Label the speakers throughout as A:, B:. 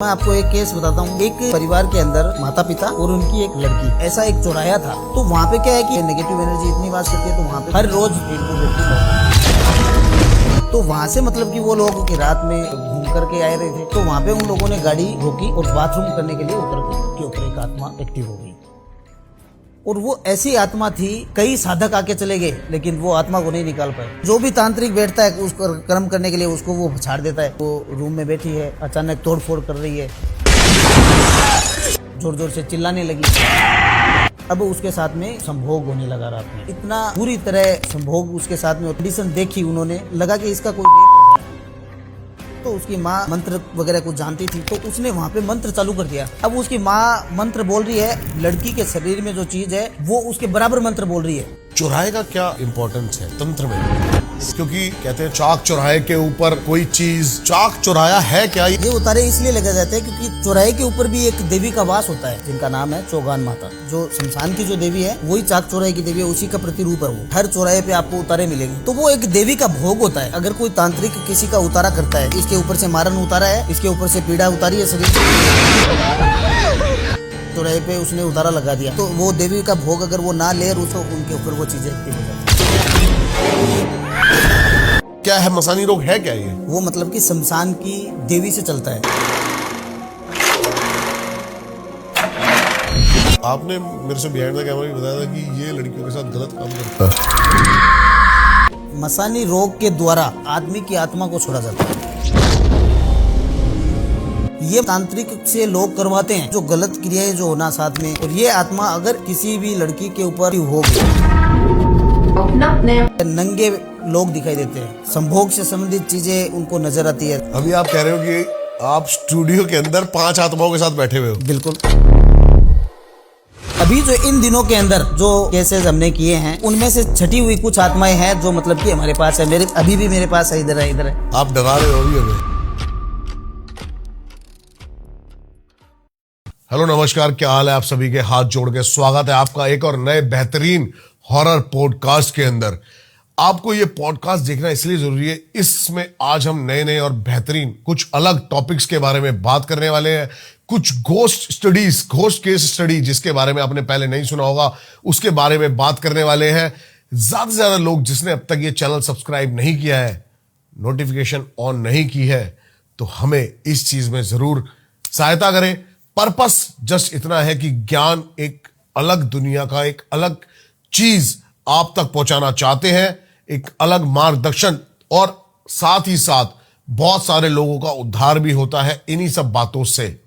A: मैं आपको एक केस बताता हूँ। एक परिवार के अंदर माता पिता और उनकी एक लड़की, ऐसा एक चौराया था। तो वहाँ पे क्या है कि नेगेटिव एनर्जी इतनी बात करती है, तो वहाँ पे हर रोज एक दो व्यक्ति, तो वहाँ से मतलब कि वो लोग की रात में घूम करके आए रहे थे। तो वहाँ पे उन लोगों ने गाड़ी रोकी और बाथरूम करने के लिए उतर गई, के ऊपर एक आत्मा एक्टिव हो गई। और वो ऐसी आत्मा थी, कई साधक आके चले गए लेकिन वो आत्मा को नहीं निकाल पाए। जो भी तांत्रिक बैठता है उसको कर्म करने के लिए, उसको वो छाड़ देता है। वो रूम में बैठी है, अचानक तोड़फोड़ कर रही है, जोर जोर से चिल्लाने लगी। अब उसके साथ में संभोग होने लगा रात में, इतना पूरी तरह संभोग उसके साथ में। कंडीशन देखी उन्होंने, लगा कि इसका कोई तो उसकी माँ मंत्र वगैरह कुछ जानती थी, तो उसने वहाँ पे मंत्र चालू कर दिया। अब उसकी माँ मंत्र बोल रही है, लड़की के शरीर में जो चीज है वो उसके बराबर मंत्र बोल रही है।
B: चौराहे का क्या इम्पोर्टेंस है तंत्र में? क्योंकि कहते हैं चाक चौराहे के ऊपर कोई चीज, चाक चौराया है क्या?
A: ये उतारे इसलिए लगे जाते हैं क्योंकि चौराहे के ऊपर भी एक देवी का वास होता है, जिनका नाम है चौगान माता। जो शमशान की जो देवी है वही चाक चौराहे की देवी है, उसी का प्रतिरूप है वो। हर चौराहे पे आपको उतारे मिलेंगे। तो वो एक देवी का भोग होता है। अगर कोई तांत्रिक किसी का उतारा करता है, इसके ऊपर से मारन उतारा है, इसके ऊपर से पीड़ा उतारी है शरीर, चौराहे पे उसने उतारा लगा दिया, तो वो देवी का भोग अगर वो ना ले, तो उनके ऊपर वो चीजें एक्टिव हो जाती है।
B: क्या है मसानी रोग, है क्या ये?
A: वो मतलब कि शमशान की देवी से चलता है।
B: आपने मेरे से बिहाइंड द कैमरा भी बताया था कि ये लड़कियों के साथ गलत काम करता है।
A: मसानी रोग के द्वारा आदमी की आत्मा को छोड़ा जाता है। ये तांत्रिक से लोग करवाते हैं, जो गलत क्रियाएं जो होना साथ में। और ये आत्मा अगर किसी भी लड़की के ऊपर होगी, नंगे लोग दिखाई देते हैं, संभोग से संबंधित चीजें उनको नजर आती है।
B: अभी आप कह रहे हो कि आप स्टूडियो के अंदर 5 आत्माओं के साथ बैठे हुए हो?
A: बिल्कुल। अभी जो इन दिनों के अंदर जो केसेस हमने किए हैं, उनमें से छटी हुई कुछ आत्माएं हैं जो मतलब कि हमारे पास है। मेरे अभी भी मेरे पास है, इधर है, इधर है।
B: आप डरा रहे हो अभी हमें। हेलो नमस्कार, क्या हाल है आप सभी के? हाथ जोड़ के स्वागत है आपका एक और नए बेहतरीन हॉरर पॉडकास्ट के अंदर। आपको ये पॉडकास्ट देखना इसलिए जरूरी है, इसमें आज हम नए नए और बेहतरीन कुछ अलग टॉपिक्स के बारे में बात करने वाले हैं। कुछ ghost studies, ghost case study जिसके बारे में आपने पहले नहीं सुना होगा, उसके बारे में बात करने वाले हैं। ज्यादा से ज्यादा लोग जिसने अब तक ये चैनल सब्सक्राइब नहीं किया है, नोटिफिकेशन ऑन नहीं की है, तो हमें इस चीज में जरूर सहायता करें। पर्पस जस्ट इतना है कि ज्ञान, एक अलग दुनिया का एक अलग चीज आप तक पहुंचाना चाहते हैं, एक अलग मार्गदर्शन, और साथ ही साथ बहुत सारे लोगों का उद्धार भी होता है इन्हीं सब बातों से।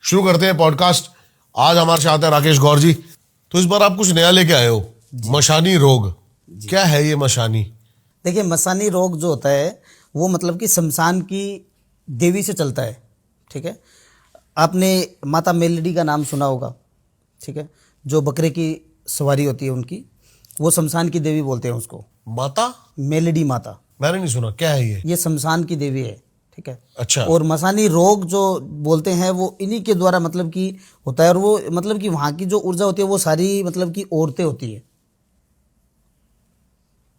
B: शुरू करते हैं पॉडकास्ट। आज हमारे साथ है राकेश गौर जी। तो इस बार आप कुछ नया लेके आए हो, मशानी रोग। क्या है ये मशानी?
A: देखिए, मसानी रोग जो होता है वो मतलब कि शमशान की देवी से चलता है। ठीक है, आपने माता मेलडी का नाम सुना होगा। ठीक है, जो बकरे की सवारी होती है उनकी, वो शमशान की देवी बोलते हैं उसको।
B: माता
A: मेलडी माता,
B: मैंने नहीं सुना। क्या है
A: ये शमशान की देवी है। ठीक है,
B: अच्छा।
A: और मसानी रोग जो बोलते हैं वो इन्हीं के द्वारा मतलब कि होता है। और वो मतलब कि वहाँ की जो ऊर्जा होती है वो सारी मतलब कि औरतें होती है,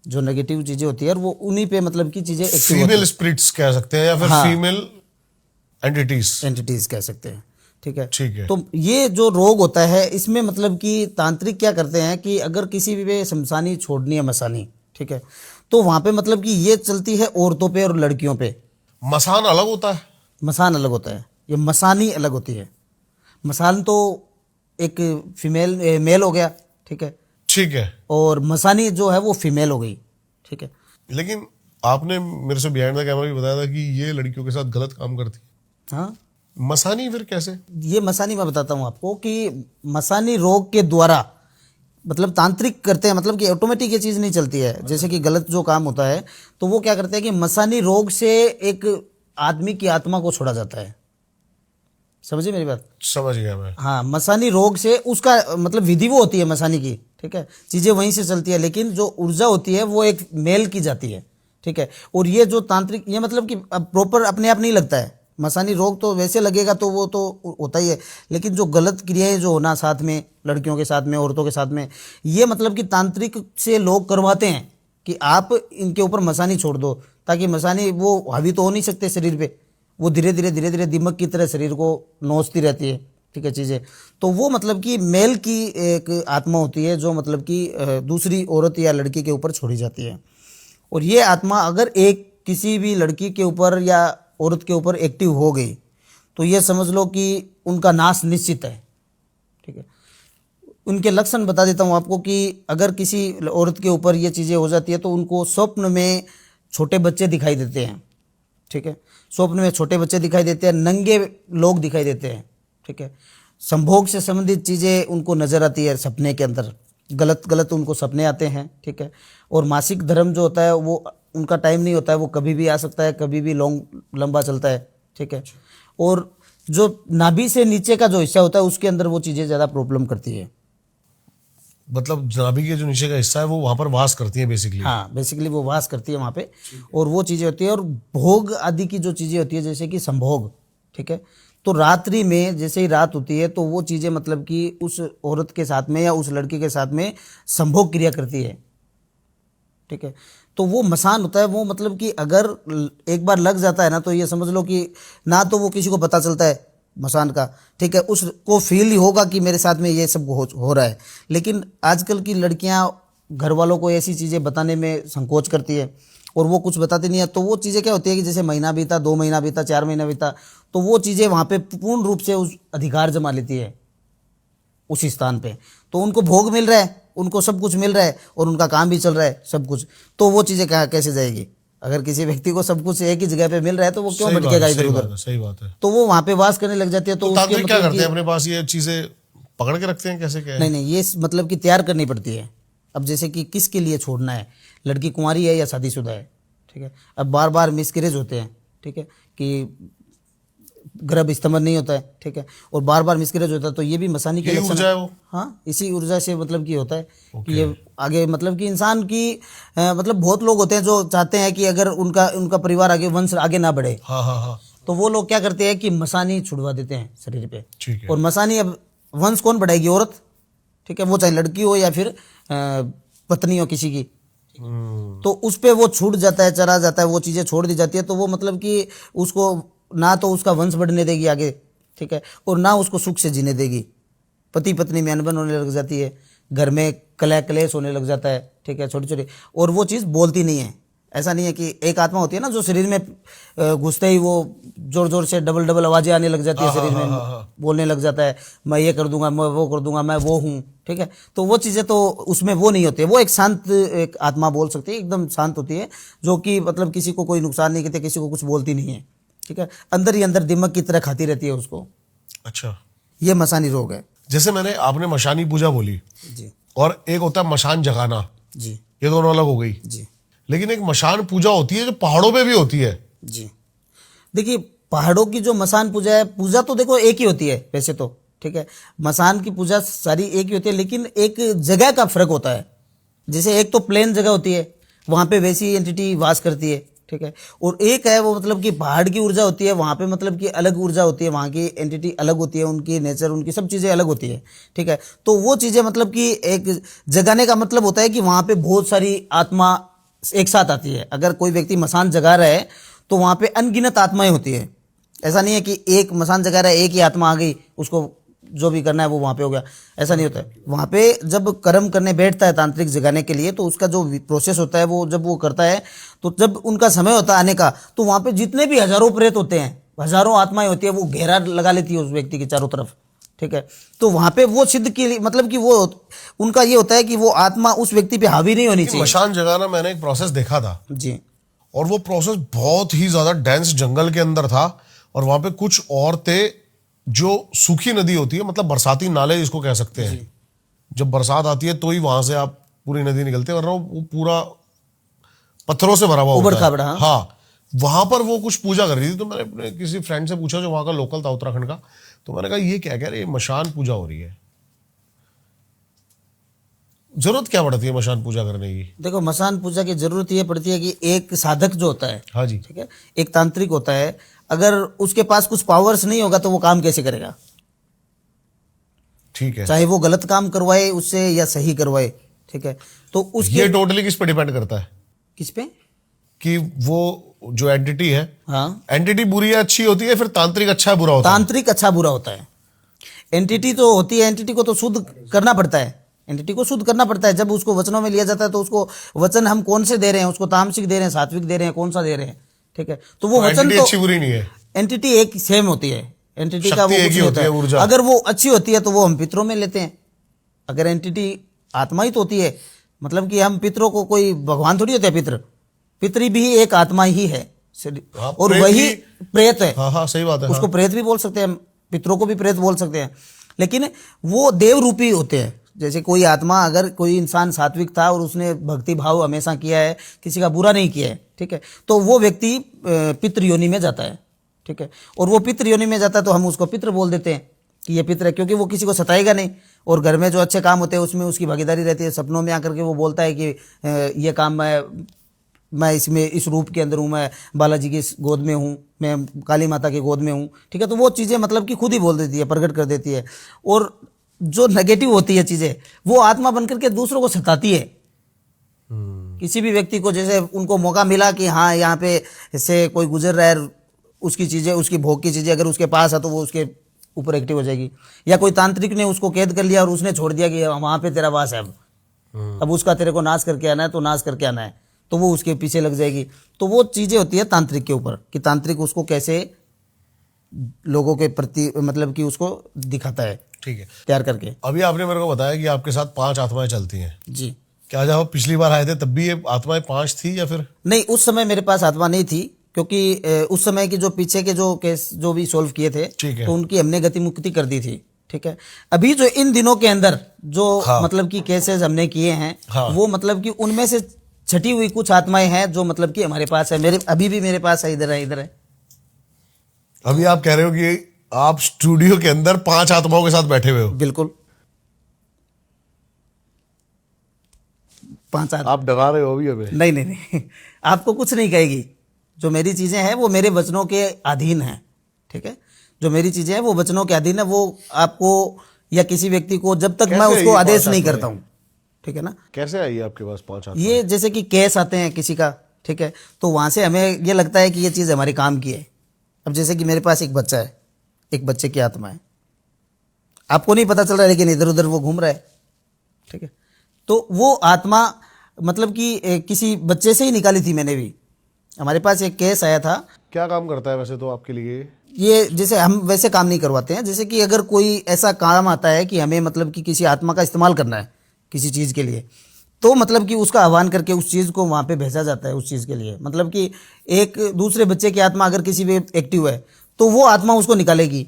A: जो नेगेटिव चीजें होती है, और वो उन्हीं पे मतलब की चीजें एक्टिव होती
B: फीमेल
A: है।
B: स्पिरिट्स कह सकते हैं या फिर
A: हाँ,
B: फीमेल एंटिटीज
A: कह सकते हैं। ठीक है,
B: ठीक है।
A: तो ये जो रोग होता है, इसमें मतलब कि तांत्रिक क्या करते हैं कि अगर किसी भी पे शमशानी छोड़नी है, मसानी, ठीक है, तो वहां पे मतलब कि ये चलती है औरतों पे और लड़कियों पे।
B: मसान अलग होता है?
A: मसान अलग होता है, ये मसानी अलग होती है। मसान तो एक फीमेल मेल हो गया। ठीक है,
B: ठीक है।
A: और मसानी जो है वो फीमेल हो गई। ठीक है,
B: लेकिन आपने मेरे से बिहाइंड द कैमरा भी बताया था कि ये लड़कियों के साथ गलत काम करती है।
A: हाँ,
B: मसानी फिर कैसे?
A: ये मसानी मैं बताता हूँ आपको कि मसानी रोग के द्वारा मतलब तांत्रिक करते हैं, मतलब कि ऑटोमेटिक ये चीज़ नहीं चलती है। जैसे कि गलत जो काम होता है, तो वो क्या करते हैं कि मसानी रोग से एक आदमी की आत्मा को छोड़ा जाता है। समझिए मेरी बात?
B: समझ गया मैं।
A: हाँ, मसानी रोग से उसका मतलब विधि वो होती है मसानी की। ठीक है, चीज़ें वहीं से चलती है, लेकिन जो ऊर्जा होती है वो एक मेल की जाती है। ठीक है, और ये जो तांत्रिक, ये मतलब कि प्रॉपर अपने आप नहीं लगता है। मसानी रोग तो वैसे लगेगा तो वो तो होता ही है, लेकिन जो गलत क्रियाएं जो होना साथ में, लड़कियों के साथ में, औरतों के साथ में, ये मतलब कि तांत्रिक से लोग करवाते हैं कि आप इनके ऊपर मसानी छोड़ दो, ताकि मसानी वो हावी तो हो नहीं सकते शरीर पे, वो धीरे धीरे दिमाग की तरह शरीर को नोचती रहती है, ठीक है, चीज़ें। तो वो मतलब कि मेल की एक आत्मा होती है जो मतलब कि दूसरी औरत या लड़की के ऊपर छोड़ी जाती है। और ये आत्मा अगर एक किसी भी लड़की के ऊपर या औरत के ऊपर एक्टिव हो गई तो ये समझ लो कि उनका नाश निश्चित है, ठीक है। उनके लक्षण बता देता हूँ आपको कि अगर किसी औरत के ऊपर ये चीज़ें हो जाती है तो उनको स्वप्न में छोटे बच्चे दिखाई देते हैं, ठीक है। स्वप्न में छोटे बच्चे दिखाई देते हैं, नंगे लोग दिखाई देते हैं, ठीक है। संभोग से संबंधित चीज़ें उनको नजर आती है सपने के अंदर, गलत गलत उनको सपने आते हैं, ठीक है। और मासिक धर्म जो होता है वो उनका टाइम नहीं होता है, वो कभी भी आ सकता है, कभी भी लंबा चलता है, ठीक है। और जो नाभि से नीचे का जो हिस्सा होता है उसके अंदर वो चीज़ें ज़्यादा प्रॉब्लम करती है।
B: मतलब नाभि के जो नीचे का हिस्सा है वो वहां पर वास करती है बेसिकली।
A: हाँ, बेसिकली वो वास करती है वहाँ पे, और वो चीज़ें होती है। और भोग आदि की जो चीज़ें होती है जैसे कि संभोग, ठीक है, तो रात्रि में जैसे ही रात होती है तो वो चीज़ें मतलब कि उस औरत के साथ में या उस लड़के के साथ में संभोग क्रिया करती है, ठीक है। तो वो मसान होता है, वो मतलब कि अगर एक बार लग जाता है ना तो ये समझ लो कि ना तो वो किसी को पता चलता है मसान का, ठीक है, उसको फील ही होगा कि मेरे साथ में ये सब हो रहा है। लेकिन आजकल की लड़कियां घर वालों को ऐसी चीज़ें बताने में संकोच करती है और वो कुछ बताती नहीं है। तो वो चीज़ें क्या होती है कि जैसे महीना बीता, 2 महीना बीता, 4 महीना बीता, तो वो चीज़ें वहाँ पे पूर्ण रूप से उस अधिकार जमा लेती है उसी स्थान पे। तो उनको भोग मिल रहा है, उनको सब कुछ मिल रहा है और उनका काम भी चल रहा है सब कुछ, तो वो चीज़ें कैसे जाएगी? अगर किसी व्यक्ति को सब कुछ एक ही जगह पे मिल रहा है तो वो क्यों भटकेगा इधर उधर?
B: सही बात है।
A: तो वो वहाँ पे वास करने लग जाती है। तो
B: तांत्रिक क्या करते हैं, अपने पास ये चीजें पकड़ के रखते हैं, कैसे क्या है?
A: नहीं, ये मतलब कि तैयार करनी पड़ती है। अब जैसे कि किसके लिए छोड़ना है, लड़की कुंवारी है या शादीशुदा है, ठीक है। अब बार बार मिसकैरेज होते हैं, ठीक है, कि गर्भ स्तंभन नहीं होता है, ठीक है, और बार बार मिसकैरेज होता है, तो ये भी मसानी के लक्षण है वो। हाँ, इसी ऊर्जा से मतलब कि होता है कि ये आगे मतलब कि इंसान की मतलब बहुत लोग होते हैं जो चाहते हैं कि अगर उनका परिवार आगे, वंश आगे ना बढ़े।
B: हाँ हाँ हाँ।
A: तो वो लोग क्या करते हैं कि मसानी छुड़वा देते हैं शरीर पे,
B: ठीक है।
A: और मसानी, अब वंश कौन बढ़ाएगी? औरत, ठीक है, वो चाहे लड़की हो या फिर पत्नी हो किसी की। तो उस पे वो छूट जाता है, चला जाता है, वो चीज़ें छोड़ दी जाती है। तो वो मतलब कि उसको ना तो उसका वंश बढ़ने देगी आगे, ठीक है, और ना उसको सुख से जीने देगी। पति पत्नी में अनबन होने लग जाती है, घर में कलह क्लेश होने लग जाता है, ठीक है, छोटी छोटी। और वो चीज़ बोलती नहीं है। ऐसा नहीं है कि एक आत्मा होती है ना जो शरीर में घुसते ही वो जोर जोर से डबल डबल आवाजें आने लग जाती है शरीर में, बोलने लग जाता है, मैं ये कर दूंगा, मैं वो कर दूंगा, मैं वो हूँ, ठीक है। तो वो चीज़ें तो उसमें वो नहीं होती है। वो एक शांत एक आत्मा बोल सकती है, एकदम शांत होती है, जो कि मतलब किसी को कोई नुकसान नहीं करती, किसी को कुछ बोलती नहीं है, ठीक है। अंदर ही अंदर दिमाग की तरह खाती रहती है उसको।
B: अच्छा,
A: ये मसानी रोग है।
B: जैसे आपने मशानी पूजा बोली
A: जी,
B: और एक होता है मशान जगाना,
A: जी,
B: ये दोनों अलग हो गई।
A: जी,
B: लेकिन एक मशान पूजा होती है जो पहाड़ों पे भी होती है।
A: जी। देखिए, पहाड़ों की जो मसान पूजा है, पूजा तो देखो एक ही होती है वैसे तो, ठीक है, मसान की पूजा सारी एक ही होती है, लेकिन एक जगह का फर्क होता है। जैसे एक तो प्लेन जगह होती है, वहाँ पे वैसी एंटिटी वास करती है, ठीक है, और एक है वो मतलब कि पहाड़ की ऊर्जा होती है, वहाँ पे मतलब कि अलग ऊर्जा होती है, वहाँ की एंटिटी अलग होती है, उनकी नेचर, उनकी सब चीज़ें अलग होती है, ठीक है। तो वो चीज़ें मतलब कि एक जगाने का मतलब होता है कि वहाँ पे बहुत सारी आत्मा एक साथ आती है। अगर कोई व्यक्ति मसान जगा रहा है तो वहाँ पे अनगिनत आत्माएं होती है। ऐसा नहीं है कि एक मसान जगा रहा है, एक ही आत्मा आ गई, उसको जो भी करना है वो वहाँ पे हो गया, ऐसा नहीं होता है। वहाँ पे जब कर्म करने बैठता है तांत्रिक जगाने के लिए, तो उसका जो प्रोसेस होता है वो जब वो करता है, तो जब उनका समय होता है आने का, तो वहाँ पे जितने भी हजारों प्रेत होते हैं, हजारों आत्माएं होती है, वो घेरा लगा लेती है उस व्यक्ति के चारों तरफ, ठीक है। तो वहाँ पे वो सिद्ध के लिए मतलब कि वो उनका ये होता है कि वो आत्मा उस व्यक्ति पे हावी नहीं होनी चाहिए।
B: मशान जगाना मैंने एक प्रोसेस देखा था
A: जी,
B: और वो प्रोसेस बहुत ही ज्यादा डेंस जंगल के अंदर था। और वहां पे कुछ औरतें, जो सूखी नदी होती है, मतलब बरसाती नाले जिसको कह सकते हैं, जब बरसात आती है तो ही वहां से आप पूरी नदी निकलते हैं, वरना वो पूरा पत्थरों से भरा हुआ होता है। हाँ, वहां पर वो कुछ पूजा कर रही थी। तो मैंने अपने किसी फ्रेंड से पूछा जो वहां का लोकल था, उत्तराखंड का, तो मैंने कहा ये क्या कह रहे, मशान पूजा हो रही है, जरूरत क्या पड़ती है मशान पूजा करने की?
A: देखो, मसान पूजा की जरूरत ये पड़ती है कि एक साधक जो होता है,
B: हाँ जी,
A: ठीक है, एक तांत्रिक होता है, अगर उसके पास कुछ पावर्स नहीं होगा तो वो काम कैसे करेगा?
B: ठीक है,
A: चाहे वो गलत काम करवाए उससे या सही करवाए, ठीक है। तो उसके
B: ये टोटली किस पे डिपेंड करता है?
A: किस पे?
B: कि वो जो एंटिटी है,
A: हाँ,
B: एंटिटी बुरी या अच्छी होती है, फिर तांत्रिक अच्छा बुरा होता है?
A: तांत्रिक अच्छा बुरा होता है। एंटिटी तो होती है, एंटिटी को तो शुद्ध करना पड़ता है, एंटिटी को शुद्ध करना पड़ता है। जब उसको वचनों में लिया जाता है तो उसको वचन हम कौन से दे रहे हैं, उसको तामसिक दे रहे हैं, सात्विक दे रहे हैं, कौन सा दे रहे हैं, ठीक है। तो वो वचन
B: एंटिटी
A: तो
B: अच्छी बुरी नहीं है,
A: एंटिटी एक सेम होती है, एंटिटी का वो
B: शक्ति एक
A: कुछ
B: ही
A: नहीं
B: होती है,
A: होता
B: ऊर्जा।
A: अगर वो अच्छी होती है तो वो हम पितरों में लेते हैं। अगर एंटिटी आत्मा ही तो होती है, मतलब कि हम पितरों को, कोई भगवान थोड़ी होते हैं पितर, पितरी भी एक आत्मा ही है।
B: हाँ,
A: और
B: प्रेत
A: वही
B: भी-
A: प्रेत है।
B: हाँ हाँ सही बात है।
A: उसको प्रेत भी बोल सकते हैं, पितरों को भी प्रेत बोल सकते हैं, लेकिन वो देव रूपी होते हैं। जैसे कोई आत्मा, अगर कोई इंसान सात्विक था और उसने भक्ति भाव हमेशा किया है, किसी का बुरा नहीं किया है, ठीक है, तो वो व्यक्ति पितृ योनि में जाता है, ठीक है। और वो पितृ योनि में जाता है तो हम उसको पितृ बोल देते हैं कि ये पितृ है, क्योंकि वो किसी को सताएगा नहीं और घर में जो अच्छे काम होते हैं उसमें उसकी भागीदारी रहती है। सपनों में आकर के वो बोलता है कि ये काम मैं इसमें इस रूप के अंदर हूँ, मैं बालाजी की गोद में हूँ, मैं काली माता की गोद में हूँ, ठीक है। तो वो चीज़ें मतलब कि खुद ही बोल देती है, प्रकट कर देती है। और जो नेगेटिव होती है चीज़ें, वो आत्मा बनकर के दूसरों को सताती है। किसी भी व्यक्ति को, जैसे उनको मौका मिला कि हाँ यहाँ पे से कोई गुजर रहा है, उसकी चीज़ें, उसकी भोग की चीज़ें अगर उसके पास है तो वो उसके ऊपर एक्टिव हो जाएगी। या कोई तांत्रिक ने उसको कैद कर लिया और उसने छोड़ दिया कि वहाँ पे तेरा वास है, अब उसका तेरे को नाश करके आना है, तो नाश करके आना है, तो वो उसके पीछे लग जाएगी। तो वो चीज़ें होती है तांत्रिक के ऊपर कि तांत्रिक उसको कैसे लोगों के प्रति, मतलब कि उसको दिखाता है,
B: ठीक है।
A: तैयार करके।
B: अभी आपने मेरे को बताया कि आपके साथ 5 आत्माएं चलती हैं।
A: जी
B: क्या जब आप पिछली बार आए थे तब भी ये आत्माएं 5 थी या फिर?
A: नहीं, उस समय मेरे पास आत्मा नहीं थी, क्योंकि उस समय की जो पीछे के जो केस जो भी सोल्व किए थे,
B: ठीक है।
A: तो उनकी हमने गति मुक्ति कर दी थी, ठीक है। अभी जो इन दिनों के अंदर जो
B: हाँ।
A: मतलब कि केसेस हमने किए हैं,
B: हाँ।
A: वो मतलब कि उनमें से छटी हुई कुछ आत्माएं हैं जो मतलब कि हमारे पास है, मेरे अभी भी मेरे पास है, इधर है, इधर है।
B: अभी आप कह रहे हो कि आप स्टूडियो के अंदर 5 आत्माओं के साथ बैठे हुए हो?
A: बिल्कुल 5 आत्मा।
B: आप डरा रहे हो अभी हमें?
A: नहीं नहीं नहीं, आपको कुछ नहीं कहेगी। जो मेरी चीज़ें हैं वो मेरे वचनों के अधीन हैं, ठीक है। जो मेरी चीज़ें हैं वो वचनों के अधीन है। वो आपको या किसी व्यक्ति को, जब तक मैं
B: कैसे
A: उसको
B: ये
A: आदेश
B: 5
A: नहीं
B: आत्माएं?
A: करता हूँ, ठीक है ना।
B: कैसे आई आपके पास 5 आत्माएं?
A: ये जैसे कि केस आते हैं किसी का, ठीक है, तो वहाँ से हमें ये लगता है कि ये चीज़ हमारे काम की है। अब जैसे कि मेरे पास एक बच्चा है, एक बच्चे की आत्मा है, आपको नहीं पता चल रहा है लेकिन इधर उधर वो घूम रहा है, ठीक है। तो वो आत्मा मतलब कि किसी बच्चे से ही निकाली थी मैंने भी। हमारे पास एक केस आया था।
B: क्या काम करता है वैसे तो आपके लिए?
A: ये जैसे हम वैसे काम नहीं करवाते हैं, जैसे कि अगर कोई ऐसा काम आता है कि हमें मतलब कि किसी आत्मा का इस्तेमाल करना है किसी चीज़ के लिए, तो मतलब कि उसका आह्वान करके उस चीज़ को वहाँ पे भेजा जाता है उस चीज़ के लिए। मतलब कि एक दूसरे बच्चे की आत्मा अगर किसी पे एक्टिव है तो वो आत्मा उसको निकालेगी,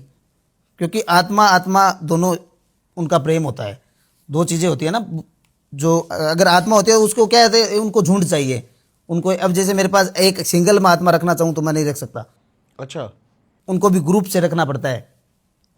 A: क्योंकि आत्मा आत्मा दोनों उनका प्रेम होता है। दो चीज़ें होती है ना, जो अगर आत्मा होती है उसको क्या कहते हैं, उनको झुंड चाहिए उनको। अब जैसे मेरे पास एक सिंगल में आत्मा रखना चाहूँ तो मैं नहीं रख सकता,
B: अच्छा,
A: उनको भी ग्रुप से रखना पड़ता है।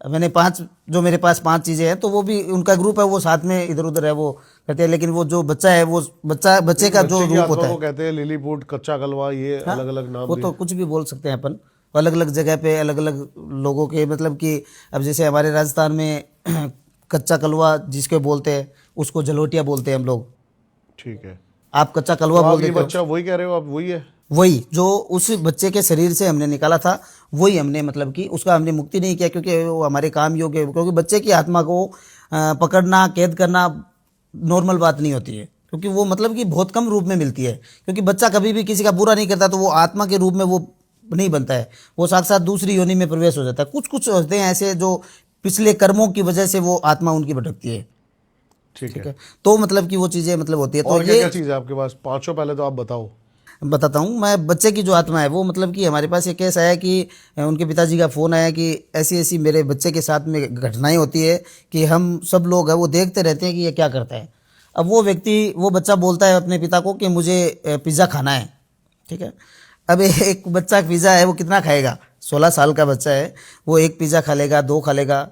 A: मैंने 5, जो मेरे पास 5 चीज़ें हैं तो वो भी उनका ग्रुप है, वो साथ में इधर उधर है वो करते हैं। लेकिन वो जो बच्चा है, वो बच्चे का जो
B: बच्चे की
A: रूप
B: आत्मा
A: होता
B: को
A: है,
B: कहते हैं लिलीपुट, कच्चा कलवा, ये
A: हाँ,
B: अलग अलग नाम
A: वो तो कुछ भी बोल सकते हैं अपन। अलग अलग जगह पे अलग अलग लोगों के, मतलब कि अब जैसे हमारे राजस्थान में कच्चा कलवा जिसके बोलते हैं उसको जलोटिया बोलते हैं हम लोग।
B: ठीक है।
A: आप कच्चा कलवा
B: तो
A: बोल
B: आप ये
A: देते हो।
B: बच्चा वही कह रहे हो आप? वही है?
A: वही जो उस बच्चे के शरीर से हमने निकाला था, वही हमने मतलब कि उसका हमने मुक्ति नहीं किया, क्योंकि वो हमारे काम योग्य है। क्योंकि बच्चे की आत्मा को पकड़ना, कैद करना नॉर्मल बात नहीं होती है, क्योंकि वो मतलब कि बहुत कम रूप में मिलती है। क्योंकि बच्चा कभी भी किसी का बुरा नहीं करता, तो वो आत्मा के रूप में वो नहीं बनता है, वो साथ साथ दूसरी योनि में प्रवेश हो जाता है। कुछ कुछ होते हैं ऐसे जो पिछले कर्मों की वजह से वो आत्मा उनकी भटकती है,
B: ठीक है।
A: तो मतलब कि वो चीज़ें मतलब होती है। तो
B: और क्या
A: ये
B: क्या चीज़ है आपके पास? 5 पहले तो आप बताओ।
A: बताता हूँ मैं। बच्चे की जो आत्मा है वो मतलब कि हमारे पास एक केस आया कि उनके पिताजी का फ़ोन आया कि ऐसी ऐसी मेरे बच्चे के साथ में घटनाएं होती है कि हम सब लोग हैं वो देखते रहते हैं कि ये क्या करता है। अब वो बच्चा बोलता है अपने पिता को कि मुझे पिज़्ज़ा खाना है, ठीक है। अब एक बच्चा पिज़्ज़ा है, वो कितना खाएगा? 16 साल का बच्चा है, वो एक पिज़्ज़ा खा लेगा, 2 खा लेगा।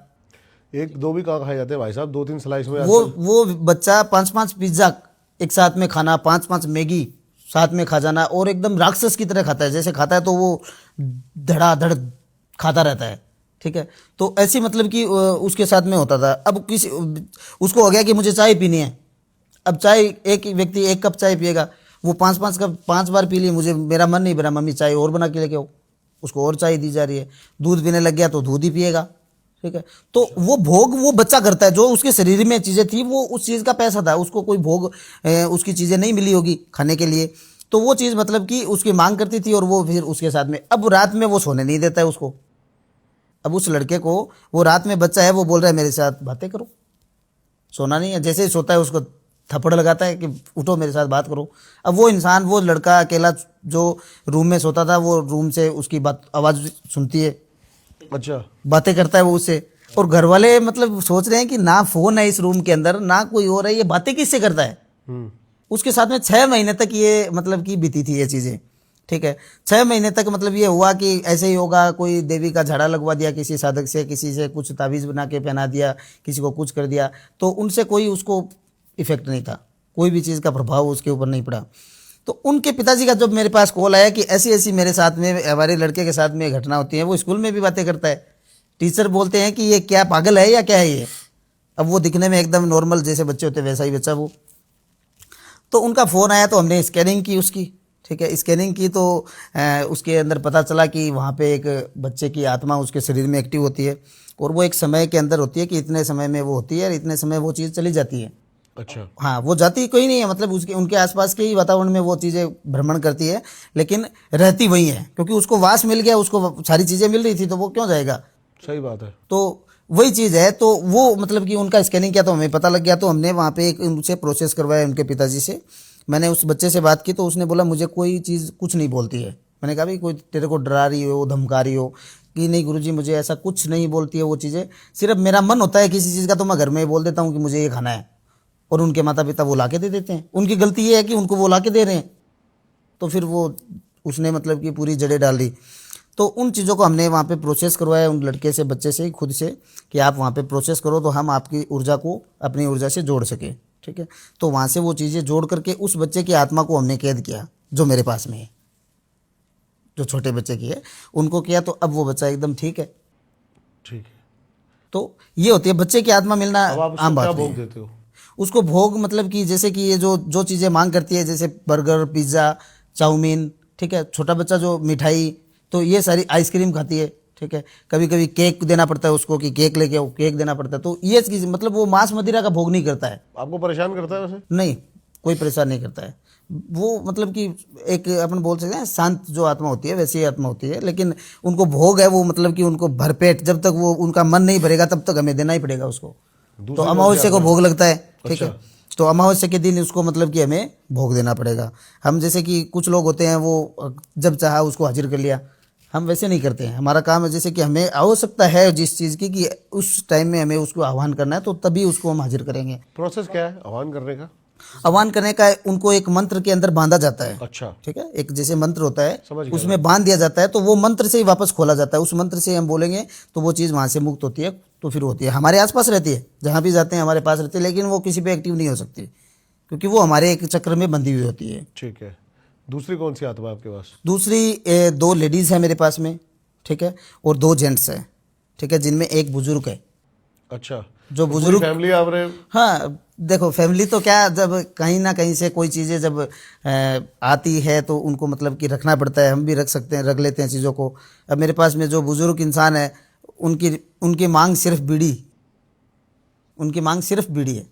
B: 1-2 भी कहाँ खाए जाते हैं भाई साहब? 2-3 स्लाइस में
A: वो बच्चा 5-5 पिज़्ज़ा एक साथ में खाना, 5-5 मैगी साथ में खा जाना, और एकदम राक्षस की तरह खाता है। जैसे खाता है तो वो धड़ाधड़ खाता रहता है, ठीक है। तो ऐसी मतलब कि उसके साथ में होता था। अब उसको हो गया कि मुझे चाय पीनी है। अब चाय, एक व्यक्ति 1 कप चाय पिएगा, वो 5 बार पी लिए, मुझे मेरा मन नहीं भरा, मम्मी चाय और बना के लेके आओ, उसको और चाय दी जा रही है। दूध पीने लग गया तो दूध ही पिएगा, ठीक है। तो वो भोग वो बच्चा करता है, जो उसके शरीर में चीज़ें थी वो उस चीज़ का पैसा था, उसको कोई भोग उसकी चीज़ें नहीं मिली होगी खाने के लिए, तो वो चीज़ मतलब कि उसकी मांग करती थी और वो फिर उसके साथ में, अब रात में वो सोने नहीं देता है उसको। अब उस लड़के को वो रात में बच्चा है, वो बोल रहा है मेरे साथ बातें करो, सोना नहीं है, जैसे ही सोता है उसको थप्पड़ लगाता है कि उठो मेरे साथ बात करो। अब वो इंसान, वो लड़का अकेला जो रूम में सोता था, वो रूम से उसकी बात आवाज़ सुनती है,
B: अच्छा,
A: बातें करता है वो उससे, और घर वाले मतलब सोच रहे हैं कि ना फोन है इस रूम के अंदर, ना कोई और है, ये बातें किससे करता है। उसके साथ में 6 महीने तक ये मतलब कि बीती थी ये चीज़ें, ठीक है। 6 महीने तक मतलब ये हुआ कि ऐसे ही होगा, कोई देवी का झाड़ा लगवा दिया किसी साधक से, किसी से कुछ ताबीज़ बना के पहना दिया, किसी को कुछ कर दिया, तो उनसे कोई उसको इफेक्ट नहीं था, कोई भी चीज़ का प्रभाव उसके ऊपर नहीं पड़ा। तो उनके पिताजी का जब मेरे पास कॉल आया कि ऐसी ऐसी मेरे साथ में, हमारे लड़के के साथ में घटना होती है, वो स्कूल में भी बातें करता है, टीचर बोलते हैं कि ये क्या पागल है या क्या है ये। अब वो दिखने में एकदम नॉर्मल जैसे बच्चे होते हैं वैसा ही बच्चा वो। तो उनका फ़ोन आया तो हमने स्कैनिंग की उसकी, ठीक है। स्कैनिंग की तो उसके अंदर पता चला कि वहाँ पे एक बच्चे की आत्मा उसके शरीर में एक्टिव होती है, और वो एक समय के अंदर होती है कि इतने समय में वो होती है और इतने समय वो चीज़ चली जाती है।
B: अच्छा,
A: हाँ, वो जाती कोई नहीं है, मतलब उसके उनके आसपास के ही वातावरण में वो चीज़ें भ्रमण करती है, लेकिन रहती वही है, क्योंकि उसको वास मिल गया, उसको सारी चीज़ें मिल रही थी, तो वो क्यों जाएगा।
B: सही बात है।
A: तो वही चीज़ है। तो वो मतलब कि उनका स्कैनिंग किया तो हमें पता लग गया, तो हमने वहाँ पे एक उनसे प्रोसेस करवाया उनके पिताजी से। मैंने उस बच्चे से बात की तो उसने बोला मुझे कोई चीज़ कुछ नहीं बोलती है। मैंने कहा भाई कोई तेरे को डरा रही हो, धमका रही हो, कि नहीं गुरुजी मुझे ऐसा कुछ नहीं बोलती है वो चीज़ें, सिर्फ मेरा मन होता है किसी चीज़ का तो मैं घर में ही बोल देता हूँ कि मुझे ये खाना है, और उनके माता पिता वो ला के दे देते हैं। उनकी गलती ये है कि उनको वो ला के दे रहे हैं, तो फिर वो उसने मतलब कि पूरी जड़ें डाल दी। तो उन चीज़ों को हमने वहाँ पे प्रोसेस करवाया उन लड़के से, बच्चे से, खुद से, कि आप वहाँ पे प्रोसेस करो तो हम आपकी ऊर्जा को अपनी ऊर्जा से जोड़ सके, ठीक है। तो वहाँ से वो चीज़ें जोड़ करके उस बच्चे की आत्मा को हमने कैद किया, जो मेरे पास में है, जो छोटे बच्चे की है, उनको किया, तो अब वो बच्चा एकदम ठीक है।
B: ठीक है।
A: तो ये होती है बच्चे की आत्मा मिलना,
B: अब आप उसको
A: आम
B: क्या
A: बात
B: भोग
A: नहीं है।
B: देते हो?
A: उसको भोग मतलब कि जैसे कि ये जो जो चीज़ें मांग करती है, जैसे बर्गर, पिज़्ज़ा, चाउमीन, ठीक है। छोटा बच्चा जो मिठाई, तो ये सारी, आइसक्रीम खाती है, ठीक है। कभी कभी केक देना पड़ता है उसको कि केक लेके आओ, केक देना पड़ता है। तो ये चीज़ मतलब वो मांस मदिरा का भोग नहीं करता है।
B: आपको परेशान करता है वैसे?
A: नहीं, कोई परेशान नहीं करता है वो, मतलब कि एक अपन बोल सकते हैं शांत जो आत्मा होती है वैसी आत्मा होती है। लेकिन उनको भोग है वो, मतलब कि उनको भरपेट, जब तक वो उनका मन नहीं भरेगा तब तक हमें देना ही पड़ेगा उसको। तो अमावस्या को भोग लगता है, ठीक है। तो अमावस्या के दिन उसको मतलब कि हमें भोग देना पड़ेगा। हम जैसे कि कुछ लोग होते हैं वो जब चाहा उसको हाजिर कर लिया, हम वैसे नहीं करते हैं। हमारा काम है जैसे कि हमें आवश्यकता है जिस चीज़ की कि उस टाइम में हमें उसको आह्वान करना है, तो तभी उसको हम हाजिर करेंगे।
B: प्रोसेस क्या है आह्वान करने का?
A: आह्वान करने का उनको एक मंत्र के अंदर बांधा जाता है,
B: अच्छा,
A: ठीक है। एक जैसे मंत्र होता है,
B: समझ गया।
A: उसमें बांध दिया जाता है, तो वो मंत्र से ही वापस खोला जाता है। उस मंत्र से हम बोलेंगे तो वो चीज़ वहाँ से मुक्त होती है, तो फिर होती है, हमारे आसपास रहती है, जहाँ भी जाते हैं हमारे पास रहती है, लेकिन वो किसी पे एक्टिव नहीं हो सकती, क्योंकि वो हमारे एक चक्र में बंधी हुई होती है।
B: ठीक है। दूसरी कौन सी आत्मा है आपके पास?
A: दूसरी 2 लेडीज़ है मेरे पास में, ठीक है, और 2 जेंट्स है, ठीक है, जिनमें एक बुजुर्ग है।
B: अच्छा,
A: जो बुजुर्ग
B: फैमिली आप रहे?
A: हाँ, देखो फैमिली तो क्या, जब कहीं ना कहीं से कोई चीज़ें जब आती है तो उनको मतलब कि रखना पड़ता है, हम भी रख सकते हैं, रख लेते हैं चीज़ों को। अब मेरे पास में जो बुजुर्ग इंसान है, उनकी मांग सिर्फ बीड़ी, उनकी मांग सिर्फ बीड़ी है।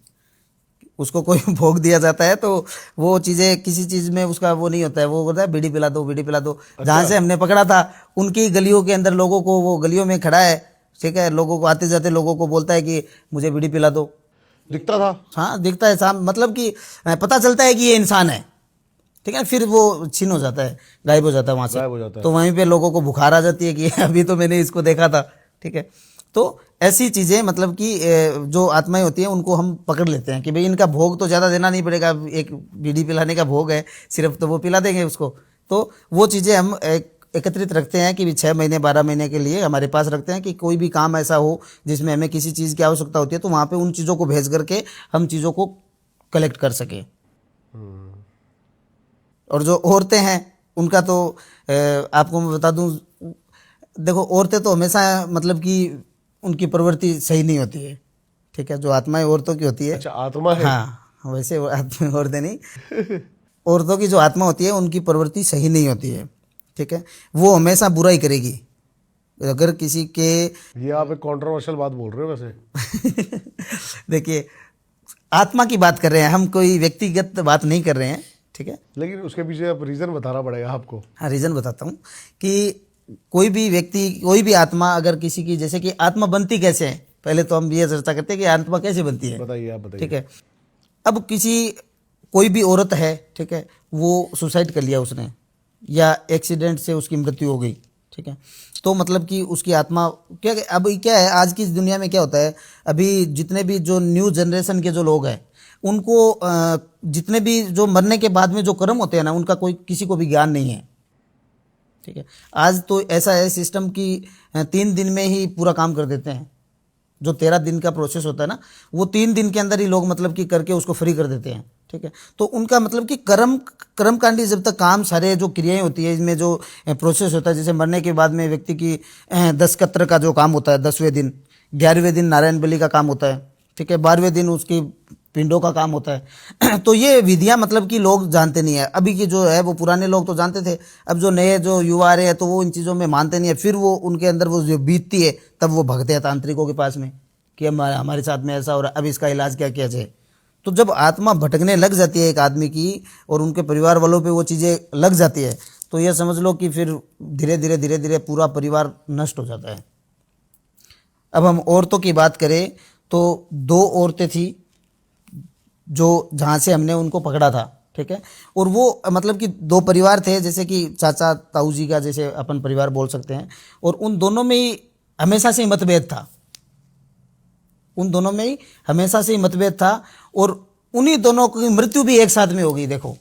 A: उसको कोई भोग दिया जाता है तो वो चीज़ें, किसी चीज़ में उसका वो नहीं होता है, वो बोलता है बीड़ी पिला दो, बीड़ी पिला दो। जहाँ से हमने पकड़ा था उनकी गलियों के अंदर लोगों को, वो गलियों में खड़ा है, ठीक है, लोगों को आते जाते लोगों को बोलता है कि मुझे बीड़ी पिला दो।
B: दिखता था?
A: हाँ, दिखता है साम, मतलब कि पता चलता है कि ये इंसान है, ठीक है। फिर वो छीन हो जाता है, गायब हो जाता है वहाँ से।
B: गायब हो जाता है।
A: तो वहीं पे लोगों को बुखार आ जाती है कि अभी तो मैंने इसको देखा था, ठीक है। तो ऐसी चीज़ें मतलब कि जो आत्माएं होती हैं उनको हम पकड़ लेते हैं कि भाई इनका भोग तो ज़्यादा देना नहीं पड़ेगा, एक बीड़ी पिलाने का भोग है सिर्फ, तो वो पिला देंगे उसको। तो वो चीज़ें हम एकत्रित रखते हैं कि 6 महीने 12 महीने के लिए हमारे पास रखते हैं कि कोई भी काम ऐसा हो जिसमें हमें किसी चीज़ की आवश्यकता होती है, तो वहाँ पे उन चीज़ों को भेज करके हम चीज़ों को कलेक्ट कर सकें। और जो औरतें हैं उनका तो आपको मैं बता दूं, देखो औरतें तो हमेशा मतलब कि उनकी प्रवृत्ति सही नहीं होती है, ठीक है। जो आत्माएं औरतों की होती है।
B: अच्छा, आत्मा है?
A: हाँ, वैसे आत्मा औरतें नहीं। औरतों की जो आत्मा होती है उनकी प्रवृत्ति सही नहीं होती है, ठीक है, वो हमेशा बुरा ही करेगी। अगर किसी के
B: ये आप एक कंट्रोवर्शियल बात बोल रहे हो वैसे।
A: देखिए, आत्मा की बात कर रहे हैं हम, कोई व्यक्तिगत बात नहीं कर रहे हैं, ठीक है।
B: लेकिन उसके पीछे अब रीजन बताना पड़ेगा आपको।
A: हाँ, रीज़न बताता हूँ कि कोई भी व्यक्ति, कोई भी आत्मा अगर किसी की, जैसे कि आत्मा बनती कैसे है, पहले तो हम ये चर्चा करते हैं कि आत्मा कैसे बनती है।
B: बताइए, आप बताइए।
A: ठीक है, अब कोई भी औरत है, ठीक है, वो सुसाइड कर लिया उसने, या एक्सीडेंट से उसकी मृत्यु हो गई, ठीक है, तो मतलब कि उसकी आत्मा क्या, अब क्या है, आज की इस दुनिया में क्या होता है, अभी जितने भी जो न्यू जनरेशन के जो लोग हैं उनको जितने भी जो मरने के बाद में जो कर्म होते हैं ना, उनका कोई किसी को भी ज्ञान नहीं है, ठीक है। आज तो ऐसा है सिस्टम कि 3 दिन में ही पूरा काम कर देते हैं। जो 13 दिन का प्रोसेस होता है ना, वो 3 दिन के अंदर ही लोग मतलब कि करके उसको फ्री कर देते हैं, ठीक है। तो उनका मतलब कि कर्मकांडी जब तक काम, सारे जो क्रियाएं होती है, इसमें जो प्रोसेस होता है, जैसे मरने के बाद में व्यक्ति की 10 कत्र का जो काम होता है 10वें दिन, 11वें दिन नारायण बलि का काम होता है, ठीक है, 12वें दिन उसकी पिंडों का काम होता है। तो ये विधियां मतलब कि लोग जानते नहीं है। अभी की जो है वो पुराने लोग तो जानते थे, अब जो नए जो युवा आ रहे हैं तो वो इन चीज़ों में मानते नहीं है। फिर वो उनके अंदर वो जो बीतती है तब वो भगते हैं तांत्रिकों के पास में कि हमारे साथ में ऐसा हो रहा है, अब इसका इलाज क्या किया जाए। तो जब आत्मा भटकने लग जाती है एक आदमी की और उनके परिवार वालों पे वो चीज़ें लग जाती है, तो ये समझ लो कि फिर धीरे धीरे पूरा परिवार नष्ट हो जाता है। अब हम औरतों की बात करें तो 2 औरतें थी जो जहाँ से हमने उनको पकड़ा था, ठीक है, और वो मतलब कि 2 परिवार थे, जैसे कि चाचा ताऊ जी का जैसे अपन परिवार बोल सकते हैं, और उन दोनों में ही हमेशा से ही मतभेद था, उन दोनों में ही हमेशा से ही मतभेद था, और उन्हीं दोनों की मृत्यु भी एक साथ में हो गई। देखो,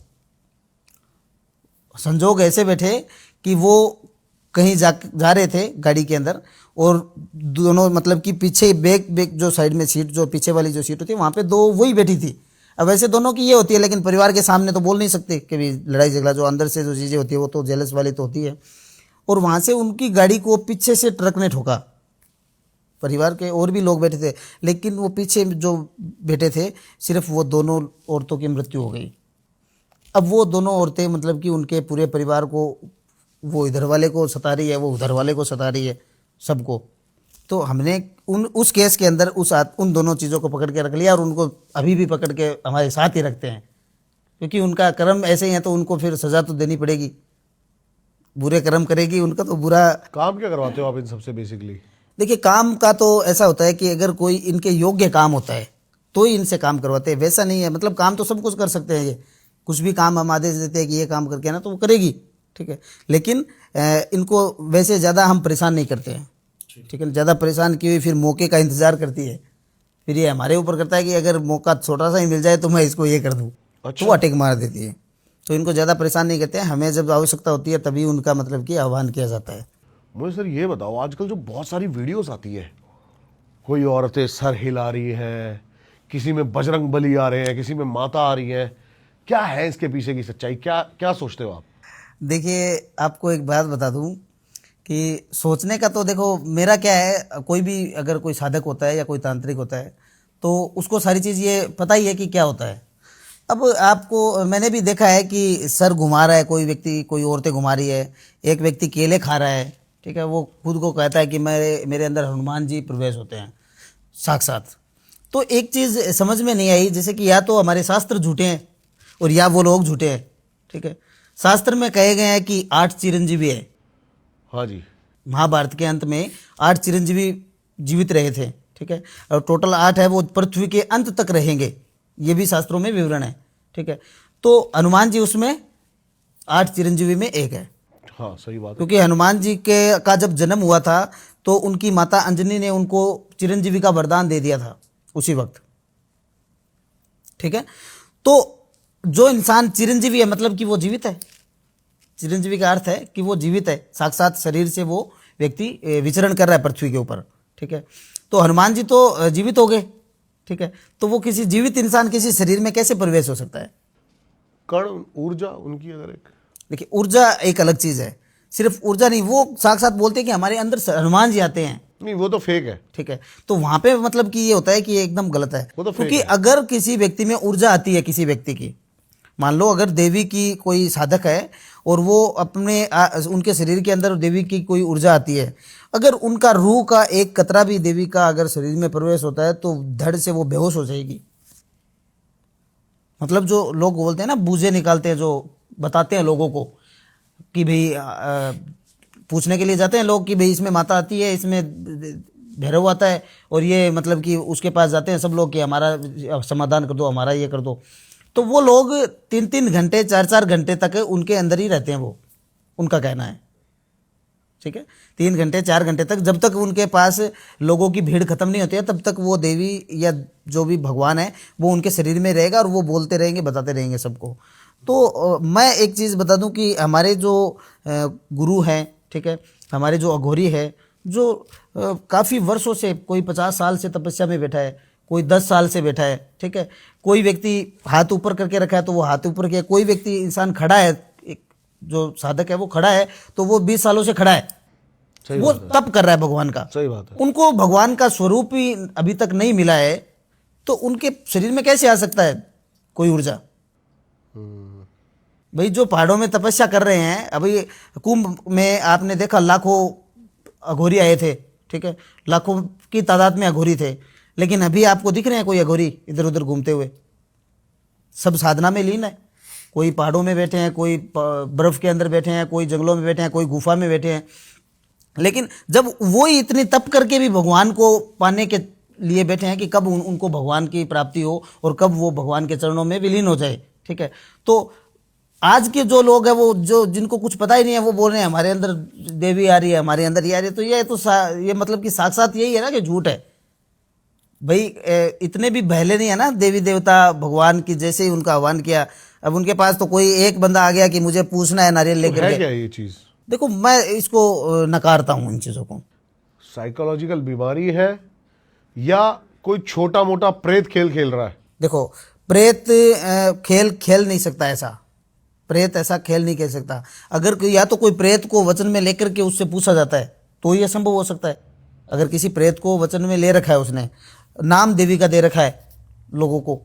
A: संजोग ऐसे बैठे कि वो कहीं जा रहे थे गाड़ी के अंदर, और दोनों मतलब कि पीछे बैक जो साइड में सीट, जो पीछे वाली जो सीट होती है वहाँ पे 2 वही बैठी थी। अब वैसे दोनों की ये होती है, लेकिन परिवार के सामने तो बोल नहीं सकते कि भी लड़ाई झगड़ा, जो अंदर से जो चीज़ें होती है वो तो जेलस वाली तो होती है। और वहाँ से उनकी गाड़ी को पीछे से ट्रक ने ठोका। परिवार के और भी लोग बैठे थे, लेकिन वो पीछे जो बैठे थे सिर्फ वो दोनों औरतों की मृत्यु हो गई। अब वो दोनों औरतें मतलब कि उनके पूरे परिवार को, वो इधर वाले को सता रही है, वो उधर वाले को सता रही है, सबको। तो हमने उस केस के अंदर उन दोनों चीज़ों को पकड़ के रख लिया, और उनको अभी भी पकड़ के हमारे साथ ही रखते हैं, क्योंकि उनका कर्म ऐसे ही है, तो उनको फिर सज़ा तो देनी पड़ेगी। बुरे कर्म करेगी उनका तो बुरा।
B: काम क्या करवाते हो आप इन सबसे बेसिकली?
A: देखिए, काम का तो ऐसा होता है कि अगर कोई इनके योग्य काम होता है तो ही इनसे काम करवाते हैं, वैसा नहीं है। मतलब काम तो सब कुछ कर सकते हैं, ये कुछ भी काम हम आदेश देते हैं कि ये काम करके ना, तो वो करेगी, ठीक है, लेकिन इनको वैसे ज़्यादा हम परेशान नहीं करते हैं, ठीक है। ज़्यादा परेशान की हुई फिर मौके का इंतज़ार करती है, फिर ये हमारे ऊपर करता है कि अगर मौका छोटा सा ही मिल जाए तो मैं इसको ये कर दूँ, तो वो अटैक मार देती है। तो इनको ज़्यादा परेशान नहीं करते हैं, हमें जब आवश्यकता होती है तभी उनका मतलब कि आह्वान किया जाता है।
B: मुझे सर ये बताओ, आजकल जो बहुत सारी वीडियोस आती है, कोई औरतें सर हिला रही हैं, किसी में बजरंग बली आ रहे हैं, किसी में माता आ रही हैं, क्या है इसके पीछे की सच्चाई? क्या क्या सोचते हो आप?
A: देखिए, आपको एक बात बता दूं कि सोचने का तो देखो, मेरा क्या है, कोई भी अगर कोई साधक होता है या कोई तांत्रिक होता है तो उसको सारी चीज़ ये पता ही है कि क्या होता है। अब आपको मैंने भी देखा है कि सर घुमा रहा है कोई व्यक्ति, कोई औरतें घुमा रही है, एक व्यक्ति केले खा रहा है, ठीक है, वो खुद को कहता है कि मेरे अंदर हनुमान जी प्रवेश होते हैं साक्षात। तो एक चीज़ समझ में नहीं आई, जैसे कि या तो हमारे शास्त्र झूठे हैं और या वो लोग झूठे हैं, ठीक है। शास्त्र में कहे गए हैं कि 8 चिरंजीवी है।
B: हाँ जी।
A: महाभारत के अंत में 8 चिरंजीवी जीवित रहे थे, ठीक है, और टोटल 8 है, वो पृथ्वी के अंत तक रहेंगे, ये भी शास्त्रों में विवरण है, ठीक है। तो हनुमान जी उसमें 8 चिरंजीवी में एक है।
B: हाँ, सही बात है।
A: क्योंकि हनुमान जी का जब जन्म हुआ था तो उनकी माता अंजनी ने उनको चिरंजीवी का वरदान दे दिया था उसी वक्त, ठीक है। तो जो इंसान चिरंजीवी है मतलब कि वो जीवित है। चिरंजीवी का अर्थ है कि वो जीवित है, साक्षात शरीर से वो व्यक्ति विचरण कर रहा है पृथ्वी के ऊपर, ठीक है। तो हनुमान जी तो जीवित हो गए, ठीक है, तो वो किसी जीवित इंसान किसी शरीर में कैसे प्रवेश हो सकता है?
B: कर्ण ऊर्जा उनकी अगर एक,
A: देखिए, ऊर्जा एक अलग चीज़ है, सिर्फ ऊर्जा नहीं, वो साक्षात बोलते हैं कि हमारे अंदर हनुमान जी आते हैं,
B: नहीं वो तो फेक है,
A: ठीक है। तो वहां पे मतलब कि ये होता है कि ये एकदम गलत है,
B: वो तो
A: क्योंकि अगर किसी व्यक्ति में ऊर्जा आती है, किसी व्यक्ति की मान लो अगर देवी की कोई साधक है और वो अपने उनके शरीर के अंदर देवी की कोई ऊर्जा आती है, अगर उनका रूह का एक कतरा भी देवी का अगर शरीर में प्रवेश होता है तो धड़ से वो बेहोश हो जाएगी। मतलब जो लोग बोलते हैं ना, बूझे निकालते हैं, जो बताते हैं लोगों को कि भाई पूछने के लिए जाते हैं लोग कि भाई इसमें माता आती है, इसमें भैरव आता है, और ये मतलब कि उसके पास जाते हैं सब लोग कि हमारा समाधान कर दो, हमारा ये कर दो। तो वो लोग 3-3 घंटे 4-4 घंटे तक उनके अंदर ही रहते हैं, वो उनका कहना है, ठीक है। 3 घंटे 4 घंटे तक, जब तक उनके पास लोगों की भीड़ खत्म नहीं होती है, तब तक वो देवी या जो भी भगवान है वो उनके शरीर में रहेगा और वो बोलते रहेंगे, बताते रहेंगे सबको। तो मैं एक चीज़ बता दूं कि हमारे जो गुरु हैं, ठीक है, हमारे जो अघोरी है, जो काफ़ी वर्षों से, कोई 50 साल से तपस्या में बैठा है, कोई 10 साल से बैठा है, ठीक है, कोई व्यक्ति हाथ ऊपर करके रखा है तो वो हाथ ऊपर किया, कोई व्यक्ति इंसान खड़ा है, एक जो साधक है वो खड़ा है तो वो 20 सालों से खड़ा है, वो तप कर रहा है भगवान का।
B: सही बात है।
A: उनको भगवान का स्वरूप ही अभी तक नहीं मिला है, तो उनके शरीर में कैसे आ सकता है कोई ऊर्जा? भाई जो पहाड़ों में तपस्या कर रहे हैं, अभी कुंभ में आपने देखा लाखों अघोरी आए थे, ठीक है, लाखों की तादाद में अघोरी थे, लेकिन अभी आपको दिख रहे हैं कोई अघोरी इधर उधर घूमते हुए? सब साधना में लीन है, कोई पहाड़ों में बैठे हैं, कोई बर्फ के अंदर बैठे हैं, कोई जंगलों में बैठे हैं, कोई गुफा में बैठे हैं। लेकिन जब वो इतनी तप करके भी भगवान को पाने के लिए बैठे हैं कि कब उनको भगवान की प्राप्ति हो और कब वो भगवान के चरणों में विलीन हो जाए, ठीक है। तो आज के जो लोग हैं, वो जो जिनको कुछ पता ही नहीं है, वो बोल रहे हैं हमारे अंदर देवी आ रही है, हमारे अंदर ये आ रही है, तो ये मतलब कि साथ यही है ना कि झूठ है भाई। इतने भी बहले नहीं है ना देवी देवता भगवान की, जैसे ही उनका आह्वान किया, अब उनके पास तो कोई एक बंदा आ गया कि मुझे पूछना है नारियल लेकर के।
B: क्या ये चीज?
A: देखो, मैं इसको नकारता हूं इन चीजों को।
B: साइकोलॉजिकल बीमारी है या कोई छोटा मोटा प्रेत खेल खेल रहा है?
A: देखो, प्रेत खेल नहीं सकता, ऐसा प्रेत ऐसा खेल नहीं खेल सकता। अगर या तो कोई प्रेत को वचन में लेकर के उससे पूछा जाता है तो ये संभव हो सकता है। अगर किसी प्रेत को वचन में ले रखा है, उसने नाम देवी का दे रखा है लोगों को,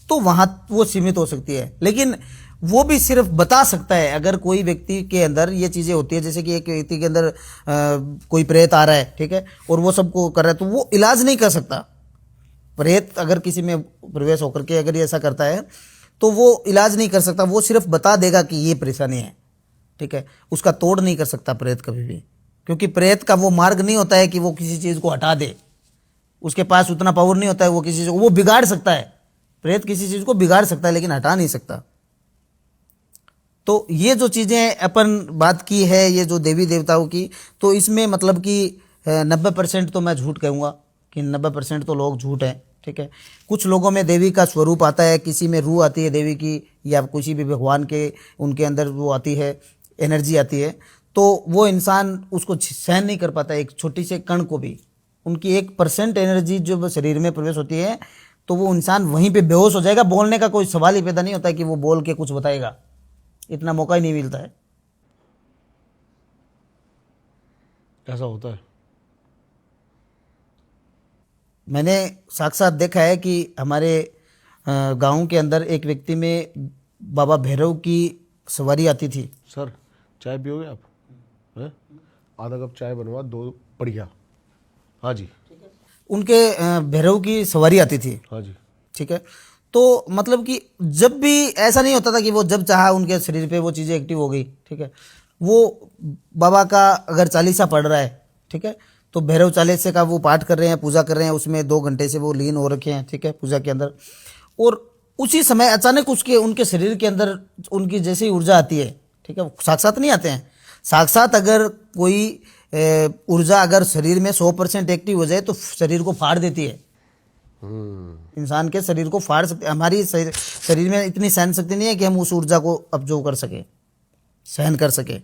A: तो वहां वो सीमित हो सकती है। लेकिन वो भी सिर्फ बता सकता है। अगर कोई व्यक्ति के अंदर ये चीजें होती है, जैसे कि एक व्यक्ति के अंदर कोई प्रेत आ रहा है, ठीक है, और वो सबको कर रहा है, तो वो इलाज नहीं कर सकता। प्रेत अगर किसी में प्रवेश होकर के अगर ये ऐसा करता है तो वो इलाज नहीं कर सकता, वो सिर्फ बता देगा कि ये परेशानी है, ठीक है। उसका तोड़ नहीं कर सकता प्रेत कभी भी, क्योंकि प्रेत का वो मार्ग नहीं होता है कि वो किसी चीज को हटा दे। उसके पास उतना पावर नहीं होता है, वो किसी चीज को वो बिगाड़ सकता है। प्रेत किसी चीज को बिगाड़ सकता है लेकिन हटा नहीं सकता। तो ये जो चीजें अपन बात की है, ये जो देवी देवताओं की, तो इसमें मतलब कि 90% तो मैं झूठ कहूँगा कि 90% तो लोग झूठ हैं, ठीक है। कुछ लोगों में देवी का स्वरूप आता है, किसी में रूह आती है देवी की, या किसी भी भगवान के उनके अंदर वो आती है, एनर्जी आती है, तो वो इंसान उसको सहन नहीं कर पाता। एक छोटी से कण को भी, उनकी 1% एनर्जी जो शरीर में प्रवेश होती है, तो वो इंसान वहीं पे बेहोश हो जाएगा। बोलने का कोई सवाल ही पैदा नहीं होता है कि वो बोल के कुछ बताएगा, इतना मौका ही नहीं मिलता है।
B: ऐसा होता है।
A: मैंने साक्षात देखा है कि हमारे गांव के अंदर एक व्यक्ति में बाबा भैरव की सवारी आती थी।
B: सर, चाय पियोगे आप? हैं? आधा कप चाय बनवा दो, बढ़िया। हाँ जी।
A: उनके भैरव की सवारी आती थी।
B: हाँ जी।
A: ठीक है। तो मतलब कि जब भी ऐसा नहीं होता था कि वो जब चाहा उनके शरीर पे वो चीज़ें एक्टिव हो गई, ठीक है। वो बाबा का अगर चालीसा पढ़ रहा है, ठीक है, तो भैरव चालीसे का वो पाठ कर रहे हैं, पूजा कर रहे हैं, उसमें 2 घंटे से वो लीन हो रखे हैं, ठीक है, पूजा के अंदर। और उसी समय अचानक उनके शरीर के अंदर उनकी जैसी ऊर्जा आती है, ठीक है, साक्षात नहीं आते हैं। साक्षात अगर कोई ऊर्जा अगर शरीर में 100% एक्टिव हो जाए तो शरीर को फाड़ देती है। इंसान के शरीर को फाड़ सकते। हमारी शरीर में इतनी सहन शक्ति नहीं है कि हम उस ऊर्जा को अब्जॉर्व कर सके, सहन कर सके।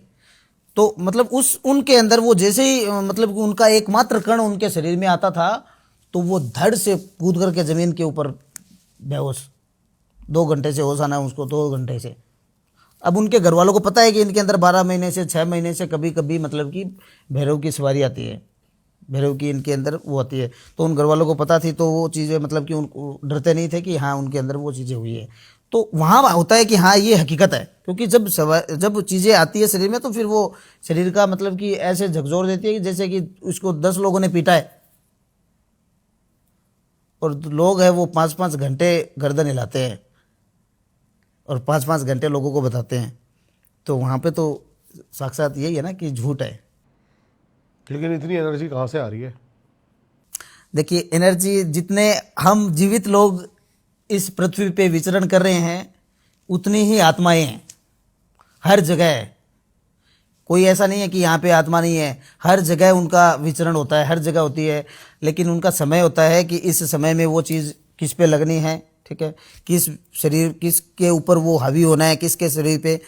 A: तो मतलब उनके अंदर वो जैसे ही मतलब कि उनका एकमात्र कण उनके शरीर में आता था तो वो धड़ से कूद करके जमीन के ऊपर बेहोश। 2 घंटे से होश आना उसको, 2 घंटे से। अब उनके घर वालों को पता है कि इनके अंदर 12 महीने से 6 महीने से कभी कभी मतलब कि भैरव की सवारी आती है, भैरव की इनके अंदर वो आती है। तो उन घर वालों को पता थी, तो वो चीज़ें मतलब कि उनको डरते नहीं थे कि हाँ उनके अंदर वो चीज़ें हुई है। तो वहाँ होता है कि हाँ ये हकीकत है, क्योंकि जब चीज़ें आती है शरीर में तो फिर वो शरीर का मतलब कि ऐसे झकझोर देती है कि जैसे कि उसको 10 लोगों ने पीटा है और लोग हैं वो 5-5 घंटे गर्दन हिलाते हैं और 5-5 घंटे लोगों को बताते हैं। तो वहाँ पे तो साक्षात यही है ना कि झूठ है।
B: लेकिन इतनी एनर्जी कहाँ से आ रही है?
A: देखिए, एनर्जी जितने हम जीवित लोग इस पृथ्वी पे विचरण कर रहे हैं उतनी ही आत्माएं हैं हर जगह। कोई ऐसा नहीं है कि यहाँ पे आत्मा नहीं है, हर जगह उनका विचरण होता है, हर जगह होती है। लेकिन उनका समय होता है कि इस समय में वो चीज़ किस पे लगनी है, ठीक है, किसके ऊपर वो हावी होना है, किसके शरीर पे,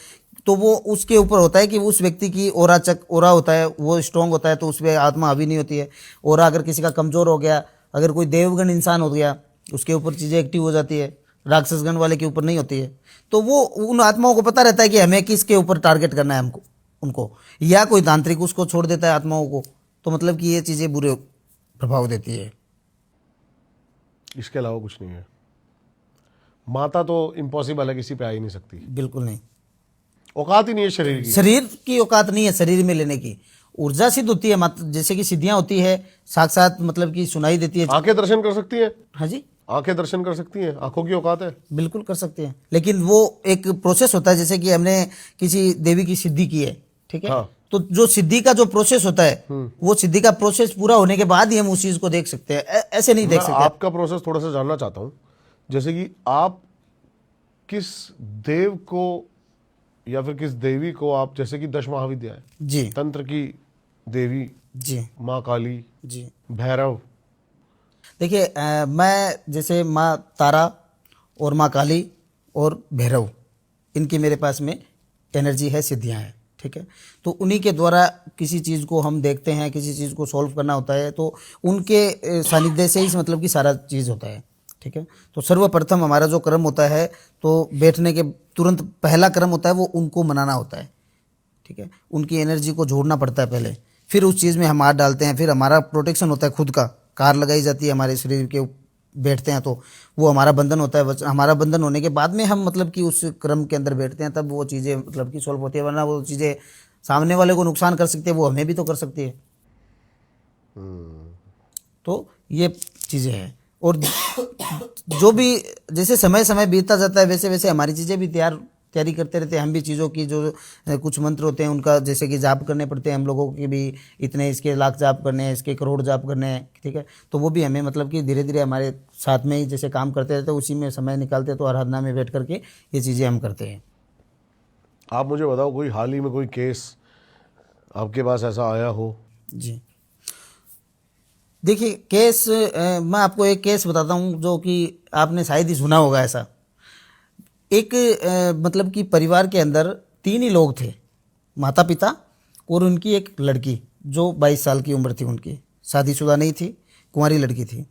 A: तो वो उसके ऊपर होता है कि उस व्यक्ति की ओरा होता है, वो स्ट्रांग होता है तो उस पर आत्मा हावी नहीं होती है। ओरा अगर किसी का कमज़ोर हो गया, अगर कोई देवगण इंसान हो गया, उसके ऊपर चीज़ें एक्टिव हो जाती है, राक्षसगण वाले के ऊपर नहीं होती है। तो वो उन आत्माओं को पता रहता है कि हमें किसके ऊपर टारगेट करना है हमको उनको, या कोई तांत्रिक उसको छोड़ देता है आत्माओं को, तो मतलब कि ये चीज़ें बुरे प्रभाव देती है।
B: इसके अलावा कुछ नहीं है। माता तो इम्पॉसिबल है, किसी पे आ ही नहीं सकती,
A: बिल्कुल नहीं,
B: औकात ही नहीं है शरीर की।
A: शरीर की औकात नहीं है शरीर में लेने की। ऊर्जा सिद्ध होती है, जैसे कि सिद्धियां होती है, साक्षात मतलब कि सुनाई देती है।
B: आंखें दर्शन कर सकती हैं?
A: हाँ जी,
B: आंखें दर्शन कर सकती हैं, आंखों की औकात है?
A: बिल्कुल कर सकते हैं, लेकिन वो एक प्रोसेस होता है। जैसे कि हमने किसी देवी की सिद्धि की है, ठीक है,
B: हाँ।
A: तो जो सिद्धि का जो प्रोसेस होता है वो सिद्धि का प्रोसेस पूरा होने के बाद ही हम उस चीज को देख सकते हैं, ऐसे नहीं देख
B: मैं
A: सकते।
B: आपका प्रोसेस थोड़ा सा जानना चाहता हूं। जैसे कि आप किस देव को या फिर किस देवी को आप, जैसे कि 10 महाविद्या है,
A: जी
B: तंत्र की देवी,
A: जी
B: माँ काली,
A: जी।
B: भैरव।
A: देखिए, मैं जैसे माँ तारा और माँ काली और भैरव, इनकी मेरे पास में एनर्जी है, सिद्धियाँ हैं, ठीक है। तो उन्हीं के द्वारा किसी चीज़ को हम देखते हैं, किसी चीज़ को सॉल्व करना होता है तो उनके सानिध्य से ही मतलब कि सारा चीज़ होता है, ठीक है। तो सर्वप्रथम हमारा जो कर्म होता है, तो बैठने के तुरंत पहला कर्म होता है वो उनको मनाना होता है, ठीक है। उनकी एनर्जी को जोड़ना पड़ता है पहले, फिर उस चीज़ में हम हाथ डालते हैं, फिर हमारा प्रोटेक्शन होता है, खुद का कार लगाई जाती है हमारे शरीर के, बैठते हैं तो वो हमारा बंधन होता है। हमारा बंधन होने के बाद में हम मतलब कि उस क्रम के अंदर बैठते हैं, तब वो चीज़ें मतलब कि सॉल्व होती है। वरना वो चीज़ें सामने वाले को नुकसान कर सकती है, वो हमें भी तो कर सकती है। तो ये चीज़ें हैं, और जो भी जैसे समय समय बीतता जाता है वैसे वैसे हमारी चीज़ें भी तैयारी करते रहते हैं। हम भी चीज़ों की जो कुछ मंत्र होते हैं उनका जैसे कि जाप करने पड़ते हैं हम लोगों की भी, इतने इसके लाख जाप करने हैं, इसके करोड़ जाप करने हैं, ठीक है। तो वो भी हमें मतलब कि धीरे धीरे हमारे साथ में ही जैसे काम करते रहते हैं, उसी में समय निकालते हैं, तो आराधना में बैठ करके ये चीज़ें हम करते हैं।
B: आप मुझे बताओ, कोई हाल ही में कोई केस आपके पास ऐसा आया हो?
A: जी देखिए, केस मैं आपको एक केस बताता हूँ जो कि आपने शायद ही सुना होगा। ऐसा एक मतलब कि परिवार के अंदर 3 ही लोग थे, माता पिता और उनकी एक लड़की जो 22 साल की उम्र थी उनकी, शादीशुदा नहीं थी, कुंवारी लड़की थी।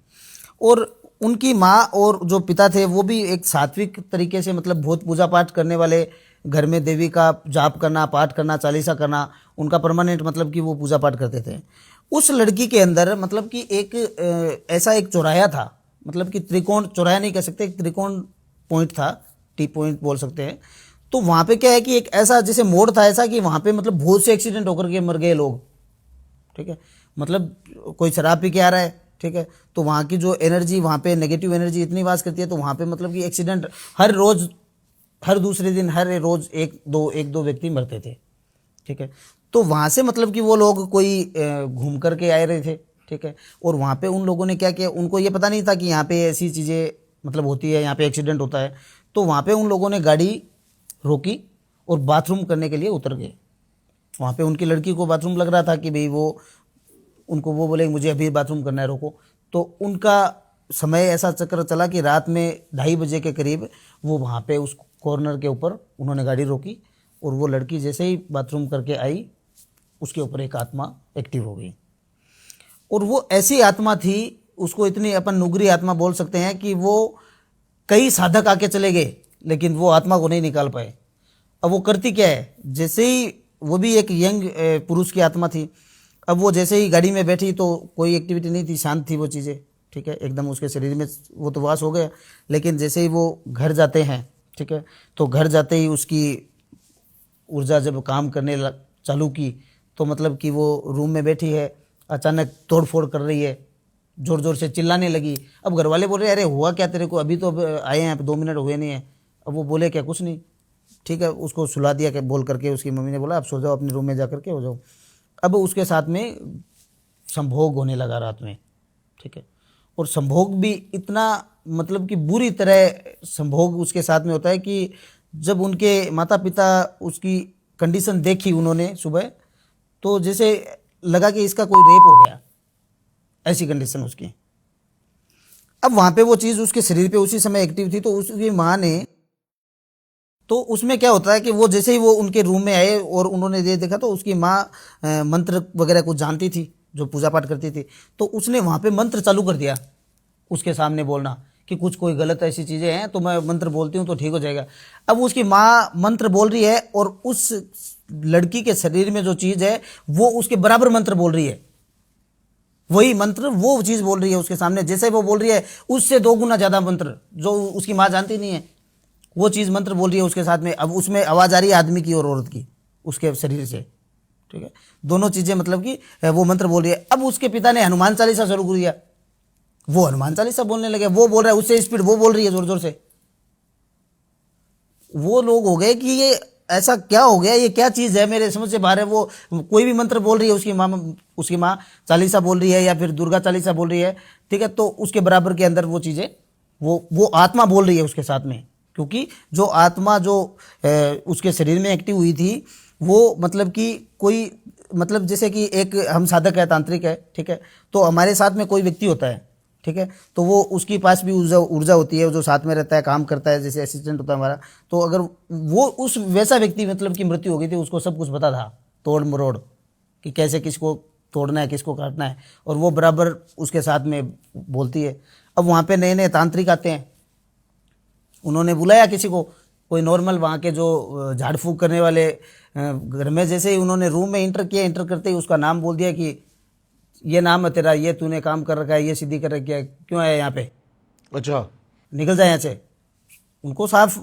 A: और उनकी माँ और जो पिता थे वो भी एक सात्विक तरीके से मतलब बहुत पूजा पाठ करने वाले, घर में देवी का जाप करना, पाठ करना, चालीसा करना उनका परमानेंट मतलब कि वो पूजा पाठ करते थे। उस लड़की के अंदर मतलब कि एक ऐसा एक चौराया था, मतलब कि त्रिकोण, चौराया नहीं कह सकते, एक त्रिकोण पॉइंट था, टी पॉइंट बोल सकते हैं। तो वहाँ पे क्या है कि एक ऐसा जैसे मोड़ था ऐसा कि वहाँ पे मतलब बहुत से एक्सीडेंट होकर के मर गए लोग, ठीक है। मतलब कोई शराब पी के आ रहा है, ठीक है, तो वहाँ की जो एनर्जी, वहाँ पे नेगेटिव एनर्जी इतनी वास करती है, तो वहाँ पे मतलब कि एक्सीडेंट हर रोज, हर दूसरे दिन, हर रोज एक दो व्यक्ति मरते थे, ठीक है। तो वहाँ से मतलब कि वो लोग कोई घूम करके आए रहे थे, ठीक है। और वहाँ पे उन लोगों ने क्या किया, उनको ये पता नहीं था कि यहाँ पे ऐसी चीज़ें मतलब होती है, यहाँ पे एक्सीडेंट होता है। तो वहाँ पे उन लोगों ने गाड़ी रोकी और बाथरूम करने के लिए उतर गए। वहाँ पे उनकी लड़की को बाथरूम लग रहा था कि भाई वो, उनको वो बोले मुझे अभी बाथरूम करना है, रोको। तो उनका समय ऐसा चक्र चला कि रात में 2:30 बजे के करीब वो वहाँ पे उस कॉर्नर के ऊपर उन्होंने गाड़ी रोकी, और वो लड़की जैसे ही बाथरूम करके आई उसके ऊपर एक आत्मा एक्टिव हो गई। और वो ऐसी आत्मा थी, उसको इतनी अपन नुगरी आत्मा बोल सकते हैं कि वो कई साधक आके चले गए लेकिन वो आत्मा को नहीं निकाल पाए। अब वो करती क्या है, जैसे ही वो भी एक यंग पुरुष की आत्मा थी, अब वो जैसे ही गाड़ी में बैठी तो कोई एक्टिविटी नहीं थी, शांत थी वो चीज़ें, ठीक है, एकदम उसके शरीर में वो तो वास हो गया। लेकिन जैसे ही वो घर जाते हैं, ठीक है। तो घर जाते ही उसकी ऊर्जा जब काम करने चालू की तो मतलब कि वो रूम में बैठी है, अचानक तोड़ फोड़ कर रही है, जोर जोर से चिल्लाने लगी। अब घर वाले बोल रहे अरे हुआ क्या तेरे को, अभी तो अब आए हैं, 2 मिनट हुए नहीं है। अब वो बोले क्या, कुछ नहीं, ठीक है। उसको सुला दिया कि बोल करके उसकी मम्मी ने बोला आप सो जाओ, अपने रूम में जा करके हो जाओ। अब उसके साथ में संभोग होने लगा रात में, ठीक है। और संभोग भी इतना मतलब कि बुरी तरह संभोग उसके साथ में होता है कि जब उनके माता पिता उसकी कंडीशन देखी उन्होंने सुबह, तो जैसे लगा कि इसका कोई रेप हो गया, ऐसी कंडीशन उसकी। अब वहाँ पे वो चीज़ उसके शरीर पे उसी समय एक्टिव थी, तो उसकी माँ ने, तो उसमें क्या होता है कि वो जैसे ही वो उनके रूम में आए और उन्होंने ये देखा तो उसकी माँ मंत्र वगैरह कुछ जानती थी, जो पूजा पाठ करती थी। तो उसने वहाँ पे मंत्र चालू कर दिया उसके सामने बोलना कि कुछ कोई गलत ऐसी चीज़ें हैं तो मैं मंत्र बोलती हूँ तो ठीक हो जाएगा। अब उसकी माँ मंत्र बोल रही है और उस लड़की के शरीर में जो चीज़ है वो उसके बराबर मंत्र बोल रही है, वही मंत्र वो चीज़ बोल रही है उसके सामने। जैसे वो बोल रही है उससे 2 गुना ज़्यादा मंत्र जो उसकी माँ जानती नहीं है, वो चीज़ मंत्र बोल रही है उसके साथ में। अब उसमें आवाज़ आ रही है आदमी की और औरत की उसके शरीर से, ठीक है। दोनों चीज़ें मतलब कि वो मंत्र बोल रही है। अब उसके पिता ने हनुमान चालीसा शुरू कर दिया, वो हनुमान चालीसा बोलने लगे। वो बोल रहा है उससे स्पीड, वो बोल रही है जोर जोर से। वो लोग हो गए कि ये ऐसा क्या हो गया, ये क्या चीज़ है, मेरे समझ से बाहर है। वो कोई भी मंत्र बोल रही है, उसकी माँ चालीसा बोल रही है या फिर दुर्गा चालीसा बोल रही है, ठीक है। तो उसके बराबर के अंदर वो चीज़ें वो आत्मा बोल रही है उसके साथ में, क्योंकि जो आत्मा जो उसके शरीर में एक्टिव हुई थी वो मतलब कि कोई मतलब जैसे कि एक हम साधक है, तांत्रिक है, ठीक है। तो हमारे साथ में कोई व्यक्ति होता है, ठीक है। तो वो उसके पास भी ऊर्जा होती है, जो साथ में रहता है, काम करता है, जैसे असिस्टेंट होता है हमारा। तो अगर वो उस वैसा व्यक्ति मतलब की मृत्यु हो गई थी, उसको सब कुछ पता था तोड़ मरोड़ कि कैसे किसको तोड़ना है, किसको काटना है, और वो बराबर उसके साथ में बोलती है। अब वहाँ पे नए नए तांत्रिक आते हैं, उन्होंने बुलाया किसी को, कोई नॉर्मल वहाँ के जो झाड़ फूँक करने वाले घर में, जैसे ही उन्होंने रूम में इंटर किया, इंटर करते ही उसका नाम बोल दिया कि ये नाम है तेरा, ये तूने काम कर रखा है, ये सिद्धि कर रखी है, क्यों आया यहाँ पे,
B: अच्छा
A: निकल जाए यहाँ से। उनको साफ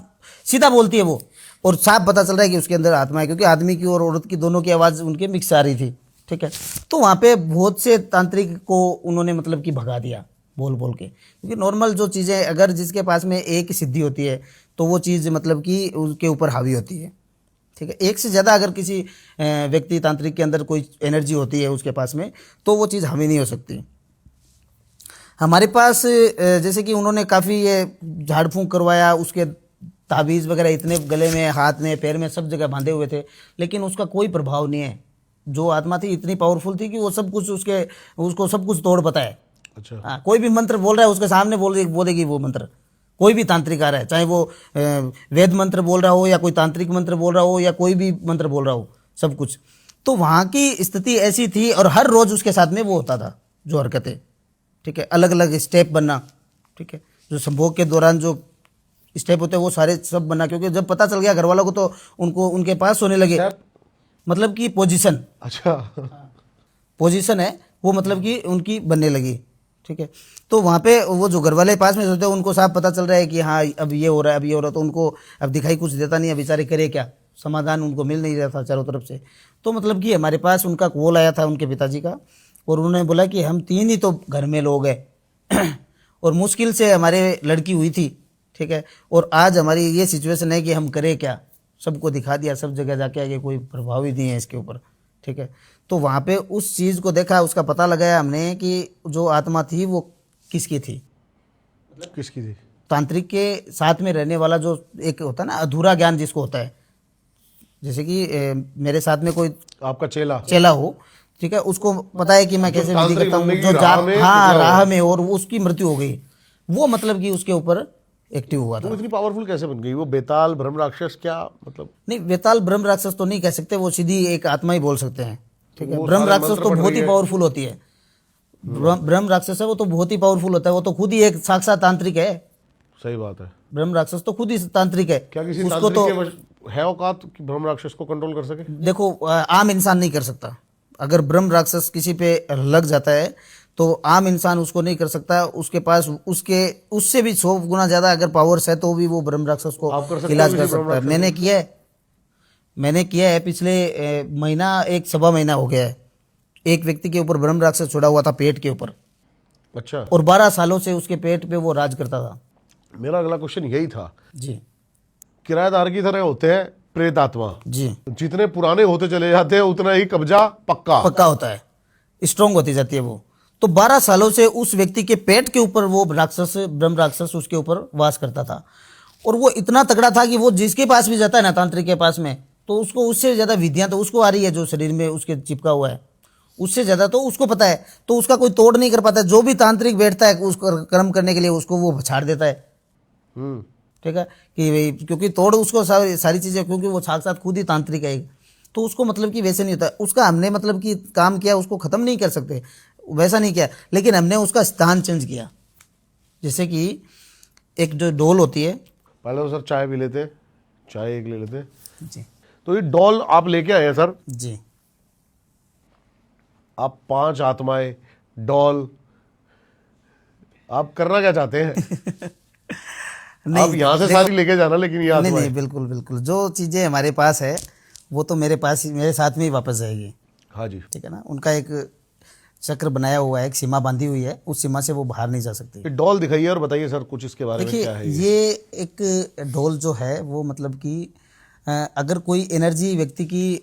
A: सीधा बोलती है वो, और साफ पता चल रहा है कि उसके अंदर आत्मा है, क्योंकि आदमी की और औरत की दोनों की आवाज़ उनके मिक्स आ रही थी, ठीक है। तो वहाँ पे बहुत से तांत्रिक को उन्होंने मतलब कि भगा दिया बोल बोल के, क्योंकि नॉर्मल जो चीज़ें अगर जिसके पास में एक सिद्धि होती है तो वो चीज़ मतलब कि उसके ऊपर हावी होती है, ठीक है। एक से ज़्यादा अगर किसी व्यक्ति तांत्रिक के अंदर कोई एनर्जी होती है उसके पास में, तो वो चीज़ हावी नहीं हो सकती। हमारे पास जैसे कि उन्होंने काफ़ी ये झाड़ फूँक करवाया, उसके ताबीज़ वगैरह इतने गले में, हाथ में, पैर में, सब जगह बांधे हुए थे, लेकिन उसका कोई प्रभाव नहीं है। जो आत्मा थी इतनी पावरफुल थी कि वो सब कुछ उसको सब कुछ तोड़ पता है।
B: अच्छा।
A: हाँ, कोई भी मंत्र बोल रहा है उसके सामने बोलेगी वो मंत्र, कोई भी तांत्रिक आ रहा है, चाहे वो वेद मंत्र बोल रहा हो या कोई तांत्रिक मंत्र बोल रहा हो या कोई भी मंत्र बोल रहा हो, सब कुछ। तो वहाँ की स्थिति ऐसी थी, और हर रोज़ उसके साथ में वो होता था जो हरकतें, ठीक है। अलग अलग स्टेप बनना, ठीक है। जो संभोग के दौरान जो स्टेप होते हैं वो सारे सब बनना, क्योंकि जब पता चल गया घर वालों को तो उनको उनके पास सोने लगे। मतलब कि पोजीशन,
B: अच्छा,
A: पोजीशन है वो, मतलब कि उनकी बनने लगी, ठीक है। तो वहाँ पे वो जो घर वाले पास में सोते हैं उनको साफ पता चल रहा है कि हाँ अब ये हो रहा है, अब ये हो रहा है, तो उनको अब दिखाई कुछ देता नहीं है, बेचारे करे क्या, समाधान उनको मिल नहीं रहा था चारों तरफ से। तो मतलब कि हमारे पास उनका कॉल आया था उनके पिताजी का, और उन्होंने बोला कि हम 3 ही तो घर में लोग हैं और मुश्किल से हमारे लड़की हुई थी, ठीक है। और आज हमारी ये सिचुएशन है कि हम करें क्या, सबको दिखा दिया, सब जगह जाके आगे, कोई प्रभाव ही नहीं है इसके ऊपर, ठीक है। तो वहाँ पे उस चीज़ को देखा, उसका पता लगाया हमने कि जो आत्मा थी वो किसकी थी,
B: किसकी थी?
A: तांत्रिक के साथ में रहने वाला जो एक होता है ना अधूरा ज्ञान जिसको होता है, जैसे कि मेरे साथ में कोई
B: आपका चेला
A: हो, ठीक है, उसको पता है कि मैं कैसे विधि करता हूँ, जो
B: हाँ
A: राह में, और वो उसकी मृत्यु हो गई, वो मतलब कि उसके ऊपर एक्टिव हुआ था।
B: वो इतनी पावरफुल कैसे बन गई? वो बेताल ब्रह्म राक्षस क्या मतलब?
A: नहीं, बेताल ब्रह्म राक्षस तो नहीं कह सकते, वो सीधी एक आत्मा ही बोल सकते हैं, ठीक है। ब्रह्म राक्षस तो बहुत ही पावरफुल होती है, ब्रह्म राक्षस है वो तो बहुत ही पावरफुल होता है, वो तो खुद ही एक साक्षात तांत्रिक है।
B: सही बात है।
A: ब्रह्म राक्षस तो खुद ही तांत्रिक है।
B: क्या किसी
A: उसको
B: तांत्रिक के है औकात कि ब्रह्म राक्षस को कंट्रोल कर सके?
A: देखो आम इंसान नहीं कर सकता, अगर ब्रह्म राक्षस किसी पे लग जाता है तो आम इंसान उसको नहीं कर सकता, उसके पास उससे भी 100 गुना ज्यादा अगर पावर्स है तो भी वो ब्रह्म राक्षस को
B: आप कर सकते हो
A: इलाज
B: किसी
A: कर
B: ब्रह्म
A: सकता है।
B: राक्षस
A: मैंने किया है पिछले महीना, 1 सवा महीना हो गया है। एक व्यक्ति के ऊपर ब्रह्म राक्षस छोड़ा हुआ था पेट के ऊपर,
B: अच्छा,
A: और 12 सालों से उसके पेट पे वो राज करता था।
B: मेरा अगला क्वेश्चन यही था।
A: जी
B: किराएदार की तरह होते हैं प्रेत आत्मा,
A: जी,
B: जितने पुराने होते चले जाते हैं उतना ही कब्जा पक्का।
A: पक्का होता है, स्ट्रांग होती जाती है वो। तो 12 सालों से उस व्यक्ति के पेट के ऊपर वो राक्षस, ब्रह्म राक्षस उसके ऊपर वास करता था, और वो इतना तगड़ा था कि वो जिसके पास भी जाता है ना, तांत्रिक के पास में, तो उसको उससे ज्यादा विधियां तो उसको आ रही है, जो शरीर में उसके चिपका हुआ है उससे ज्यादा तो उसको पता है, तो उसका कोई तोड़ नहीं कर पाता। जो भी तांत्रिक बैठता है उसको कर्म करने के लिए, उसको वो छाड़ देता है।
B: हम्म,
A: ठीक है कि भाई, क्योंकि तोड़ उसको सारी चीजें, क्योंकि वो साक्षात खुद ही तांत्रिक है एक, तो उसको मतलब कि वैसे नहीं होता। उसका हमने मतलब कि काम किया, उसको खत्म नहीं कर सकते, वैसा नहीं किया, लेकिन हमने उसका स्थान चेंज किया। जैसे कि एक जो डोल होती है,
B: पहले तो सर चाय भी लेते, चाय एक ले लेते।
A: जी
B: तो ये डॉल आप लेके आए हैं सर,
A: जी,
B: आप 5 आत्माएं डॉल, आप करना क्या चाहते हैं? आप यहाँ से सारी लेके जाना, लेकिन ये
A: नहीं
B: आत्माएं
A: नहीं, बिल्कुल बिल्कुल, जो चीजें हमारे पास है वो तो मेरे पास ही, मेरे साथ में ही वापस जाएगी।
B: हाँ जी।
A: ठीक है ना, उनका एक चक्र बनाया हुआ है, एक सीमा बांधी हुई है, उस सीमा से वो बाहर नहीं जा सकती।
B: ये डॉल दिखाइए और बताइए सर कुछ इसके बारे में,
A: देखिए,
B: क्या है
A: ये एक ढोल जो है वो मतलब कि अगर कोई एनर्जी व्यक्ति की,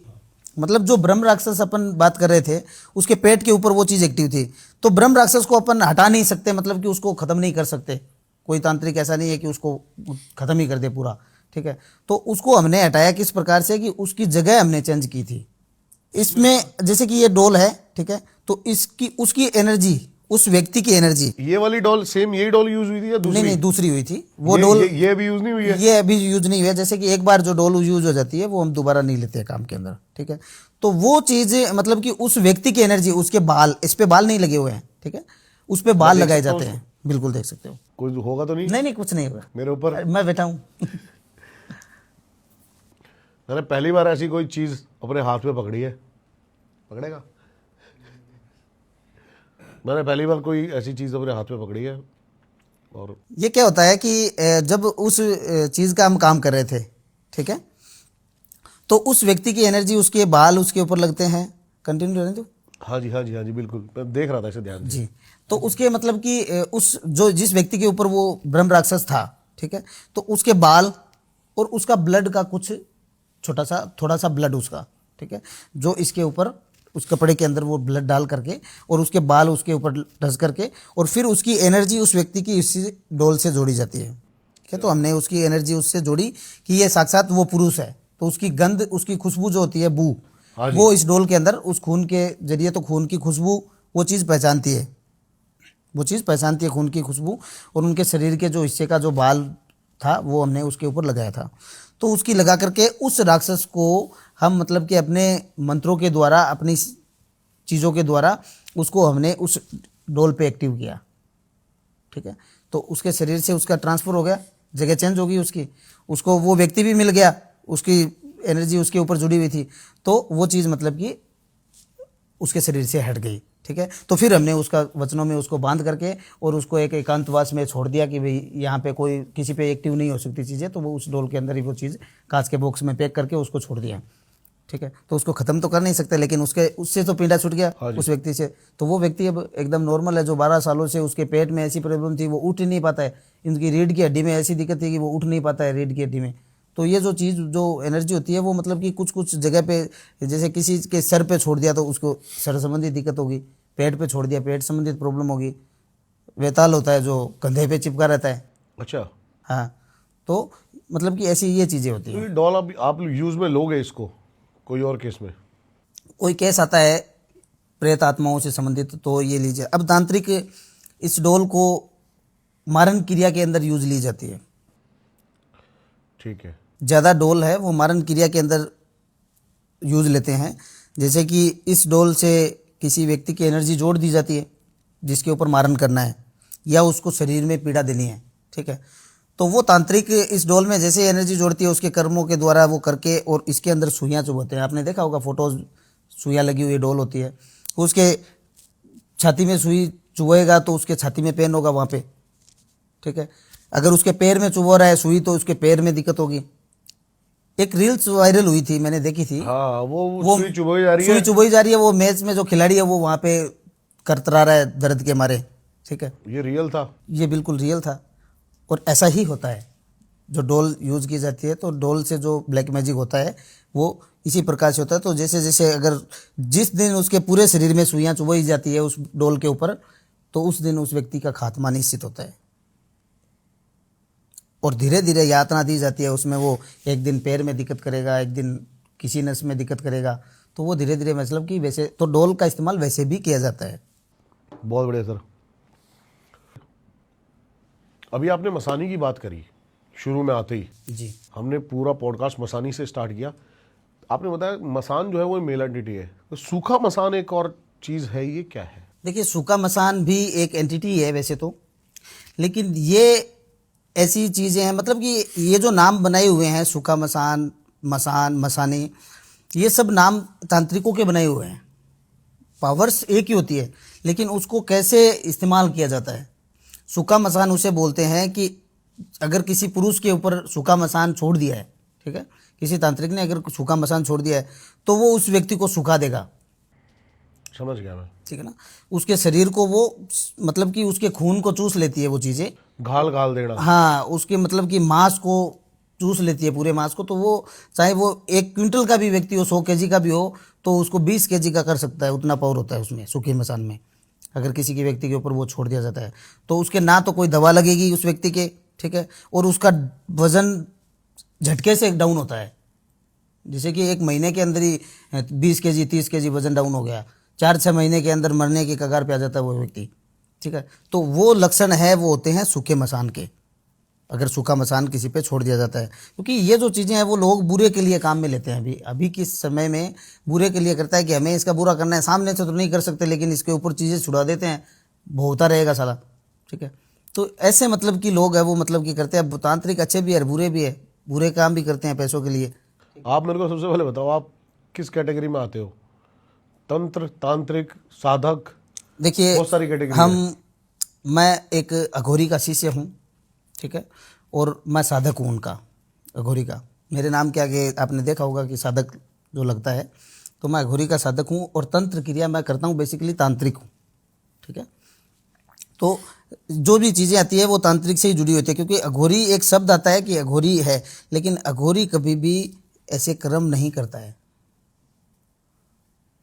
A: मतलब जो ब्रह्म राक्षस अपन बात कर रहे थे, उसके पेट के ऊपर वो चीज़ एक्टिव थी, तो ब्रह्म राक्षस को अपन हटा नहीं सकते, मतलब कि उसको ख़त्म नहीं कर सकते। कोई तांत्रिक ऐसा नहीं है कि उसको ख़त्म ही कर दे पूरा। ठीक है, तो उसको हमने हटाया किस प्रकार से, कि उसकी जगह हमने चेंज की थी। इसमें जैसे कि ये डोल है, ठीक है, तो इसकी उसकी एनर्जी, उस व्यक्ति की एनर्जी,
B: ये वाली डॉल सेम यही डॉल यूज हुई थी या दूसरी?
A: नहीं दूसरी हुई थी वो
B: ये,
A: डोल।
B: ये अभी यूज नहीं हुई है?
A: ये अभी यूज नहीं हुआ है। जैसे कि एक बार जो डोल यूज हो जाती है वो हम दोबारा नहीं लेते हैं काम के अंदर। ठीक है, तो वो चीज मतलब कि उस व्यक्ति की एनर्जी, उसके बाल, इस पे बाल नहीं लगे हुए हैं, ठीक है, उस पे बाल लगाए जाते हैं। बिल्कुल देख सकते हो।
B: कुछ होगा तो नहीं?
A: नहीं नहीं, कुछ नहीं होगा
B: मेरे ऊपर।
A: मैं बैठा हूँ।
B: मैंने पहली बार ऐसी कोई चीज अपने हाथ में पकड़ी है। पकड़ेगा? मैंने पहली बार कोई ऐसी चीज अपने हाथ में पकड़ी है। और
A: ये क्या होता है कि जब उस चीज का हम काम कर रहे थे, ठीक है, तो उस व्यक्ति की एनर्जी, उसके बाल उसके ऊपर लगते हैं। कंटिन्यू रहने दो।
B: हाँ जी, हाँ जी, हाँ जी, बिल्कुल, मैं देख रहा था इसे ध्यान से।
A: जी, तो उसके मतलब कि उस जो जिस व्यक्ति के ऊपर वो ब्रह्म राक्षस था, ठीक है, तो उसके बाल और उसका ब्लड का कुछ छोटा सा, थोड़ा सा ब्लड उसका, ठीक है, जो इसके ऊपर उस कपड़े के अंदर वो ब्लड डाल करके और उसके बाल उसके ऊपर ढस करके, और फिर उसकी एनर्जी उस व्यक्ति की इसी डोल से जोड़ी जाती है। ठीक है, तो हमने उसकी एनर्जी उससे जोड़ी कि ये साक्षात वो पुरुष है, तो उसकी गंध, उसकी खुशबू जो होती है, बू, वो इस डोल के अंदर, उस खून के जरिए, तो खून की खुशबू वो चीज़ पहचानती है, वो चीज़ पहचानती है खून की खुशबू। और उनके शरीर के जो हिस्से का जो बाल था वो हमने उसके ऊपर लगाया था। तो उसकी लगा करके उस राक्षस को हम मतलब कि अपने मंत्रों के द्वारा, अपनी चीज़ों के द्वारा उसको हमने उस डोल पे एक्टिव किया। ठीक है, तो उसके शरीर से उसका ट्रांसफ़र हो गया, जगह चेंज हो गई उसकी, उसको वो व्यक्ति भी मिल गया, उसकी एनर्जी उसके ऊपर जुड़ी हुई थी, तो वो चीज़ मतलब कि उसके शरीर से हट गई। ठीक है, तो फिर हमने उसका वचनों में उसको बांध करके और उसको एक एकांतवास में छोड़ दिया कि भाई यहाँ पे कोई किसी पे एक्टिव नहीं हो सकती चीज़ें, तो वो उस डोल के अंदर ही वो चीज़ कांच के बॉक्स में पैक करके उसको छोड़ दिया। ठीक है, तो उसको ख़त्म तो कर नहीं सकते, लेकिन उससे तो पीड़ा छूट गया उस व्यक्ति से। तो वो व्यक्ति अब एकदम नॉर्मल है। जो 12 सालों से उसके पेट में ऐसी प्रॉब्लम थी, वो उठ ही नहीं पाता है, इनकी रीढ़ की हड्डी में ऐसी दिक्कत थी कि वो उठ नहीं पाता है रीढ़ की हड्डी में। तो ये जो चीज़, जो एनर्जी होती है, वो मतलब कि कुछ कुछ जगह पे, जैसे किसी के सर पे छोड़ दिया तो उसको सर संबंधी दिक्कत होगी, पेट पे छोड़ दिया पेट संबंधित प्रॉब्लम होगी, वेताल होता है जो कंधे पे चिपका रहता है।
B: अच्छा,
A: हाँ, तो मतलब कि ऐसी ये चीज़ें होती
B: तो
A: हैं।
B: ये डॉल आप यूज में लोगे इसको कोई और केस में?
A: कोई केस आता है प्रेत आत्माओं से संबंधित, तो ये लीजिए। अब तांत्रिक इस डोल को मारण क्रिया के अंदर यूज ली जाती है।
B: ठीक है,
A: ज़्यादा डोल है वो मारण क्रिया के अंदर यूज लेते हैं। जैसे कि इस डोल से किसी व्यक्ति की एनर्जी जोड़ दी जाती है जिसके ऊपर मारण करना है या उसको शरीर में पीड़ा देनी है। ठीक है, तो वो तांत्रिक इस डोल में जैसे एनर्जी जोड़ती है उसके कर्मों के द्वारा वो करके, और इसके अंदर सुइयाँ चुभोते हैं। आपने देखा होगा फोटोज सुइयाँ लगी हुई डोल होती है, उसके छाती में सुई चुभेगा तो उसके छाती में पेन होगा वहाँ पे, ठीक है। अगर उसके पैर में चुभ रहा है सुई तो उसके पैर में दिक्कत होगी। एक रील्स वायरल हुई थी, मैंने देखी थी।
B: हाँ, वो सुई चुभोई जा रही है,
A: सुई चुभोई जा रही है, वो मैच में जो खिलाड़ी है वो वहाँ पे करतरा रहा है दर्द के मारे, ठीक है।
B: ये रियल था,
A: ये बिल्कुल रियल था। और ऐसा ही होता है, जो डोल यूज की जाती है तो डोल से जो ब्लैक मैजिक होता है वो इसी प्रकार से होता है। तो जैसे जैसे अगर जिस दिन उसके पूरे शरीर में सुइयाँ चुभोई जाती है उस डोल के ऊपर, तो उस दिन उस व्यक्ति का खात्मा निश्चित होता है। और धीरे धीरे यातना दी जाती है उसमें, वो एक दिन पैर में दिक्कत करेगा, एक दिन किसी नस में दिक्कत करेगा, तो वो धीरे धीरे मतलब कि वैसे तो डोल का इस्तेमाल वैसे भी किया जाता है।
B: बहुत बढ़िया सर। अभी आपने मसानी की बात करी, शुरू में आते ही
A: जी,
B: हमने पूरा पॉडकास्ट मसानी से स्टार्ट किया। आपने बताया मसान जो है वो मेल एंटिटी है, तो सूखा मसान एक और चीज़ है, ये क्या है?
A: देखिए सूखा मसान भी एक एंटिटी है वैसे तो, लेकिन ये ऐसी चीज़ें हैं, मतलब कि ये जो नाम बनाए हुए हैं सूखा मसान, मसान, मसानी, ये सब नाम तांत्रिकों के बनाए हुए हैं। पावर्स एक ही होती है, लेकिन उसको कैसे इस्तेमाल किया जाता है। सूखा मसान उसे बोलते हैं कि अगर किसी पुरुष के ऊपर सूखा मसान छोड़ दिया है, ठीक है, किसी तांत्रिक ने अगर सूखा मसान छोड़ दिया है तो वो उस व्यक्ति को सुखा देगा,
B: समझ गया मैं।
A: ठीक है ना। उसके शरीर को वो मतलब कि उसके खून को चूस लेती है वो चीज़ें,
B: घाल घाल देना।
A: हाँ, उसके मतलब कि मांस को चूस लेती है, पूरे मांस को। तो वो चाहे वो 1 क्विंटल का भी व्यक्ति हो, 100 केजी का भी हो, तो उसको 20 केजी का कर सकता है, उतना पावर होता है उसमें सूखे मसान में। अगर किसी के व्यक्ति के ऊपर वो छोड़ दिया जाता है तो उसके ना तो कोई दवा लगेगी उस व्यक्ति के, ठीक है, और उसका वजन झटके से डाउन होता है। जैसे कि 1 महीने के अंदर ही 20 केजी 30 केजी वजन डाउन हो गया, 4-6 महीने के अंदर मरने की कगार पे आ जाता है वो व्यक्ति, ठीक है। तो वो लक्षण है, वो होते हैं सूखे मसान के, अगर सूखा मसान किसी पे छोड़ दिया जाता है। क्योंकि ये जो चीज़ें हैं वो लोग बुरे के लिए काम में लेते हैं। अभी के समय में बुरे के लिए करता है कि हमें इसका बुरा करना है, सामने से तो नहीं कर सकते लेकिन इसके ऊपर चीज़ें छुड़ा देते हैं, भोगता रहेगा साला, ठीक है। तो ऐसे मतलब कि लोग हैं वो मतलब कि करते हैं। तांत्रिक अच्छे भी है, बुरे भी है, बुरे काम भी करते हैं पैसों के लिए।
B: आप मेरे को सबसे पहले बताओ, आप किस कैटेगरी में आते हो? तंत्र, तांत्रिक, साधक?
A: देखिए
B: बहुत सारी कैटेगरी
A: मैं एक अघोरी का शिष्य हूँ, ठीक है, और मैं साधक हूँ उनका, अघोरी का। मेरे नाम के आगे आपने देखा होगा कि साधक जो लगता है, तो मैं अघोरी का साधक हूँ और तंत्र क्रिया मैं करता हूँ, बेसिकली तांत्रिक हूँ, ठीक है। तो जो भी चीज़ें आती है वो तांत्रिक से ही जुड़ी होती है, क्योंकि अघोरी एक शब्द आता है कि अघोरी है, लेकिन अघोरी कभी भी ऐसे कर्म नहीं करता है।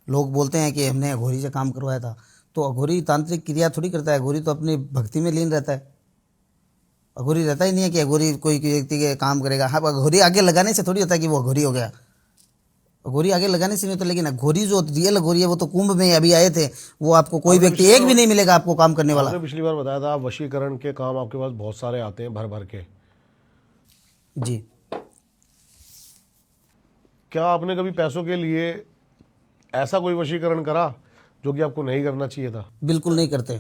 A: लोग बोलते हैं कि हमने अघोरी से काम करवाया था, तो अघोरी तांत्रिक क्रिया थोड़ी करता है। अघोरी तो अपनी भक्ति में लीन रहता है। अघोरी रहता ही नहीं है कि अघोरी कोई व्यक्ति के काम करेगा। हाँ, अघोरी आगे लगाने से थोड़ी होता है कि वो अघोरी हो गया, अघोरी आगे लगाने से नहीं होता। लेकिन अघोरी जो रियल अघोरी है वो तो कुंभ में अभी आए थे, वो आपको कोई व्यक्ति एक भी नहीं मिलेगा आपको काम करने वाला।
B: आपने पिछली बार बताया था वशीकरण के काम आपके पास बहुत सारे आते हैं भर भर के।
A: जी,
B: क्या आपने कभी पैसों के लिए ऐसा कोई वशीकरण करा जो कि आपको नहीं करना चाहिए था?
A: बिल्कुल नहीं करते,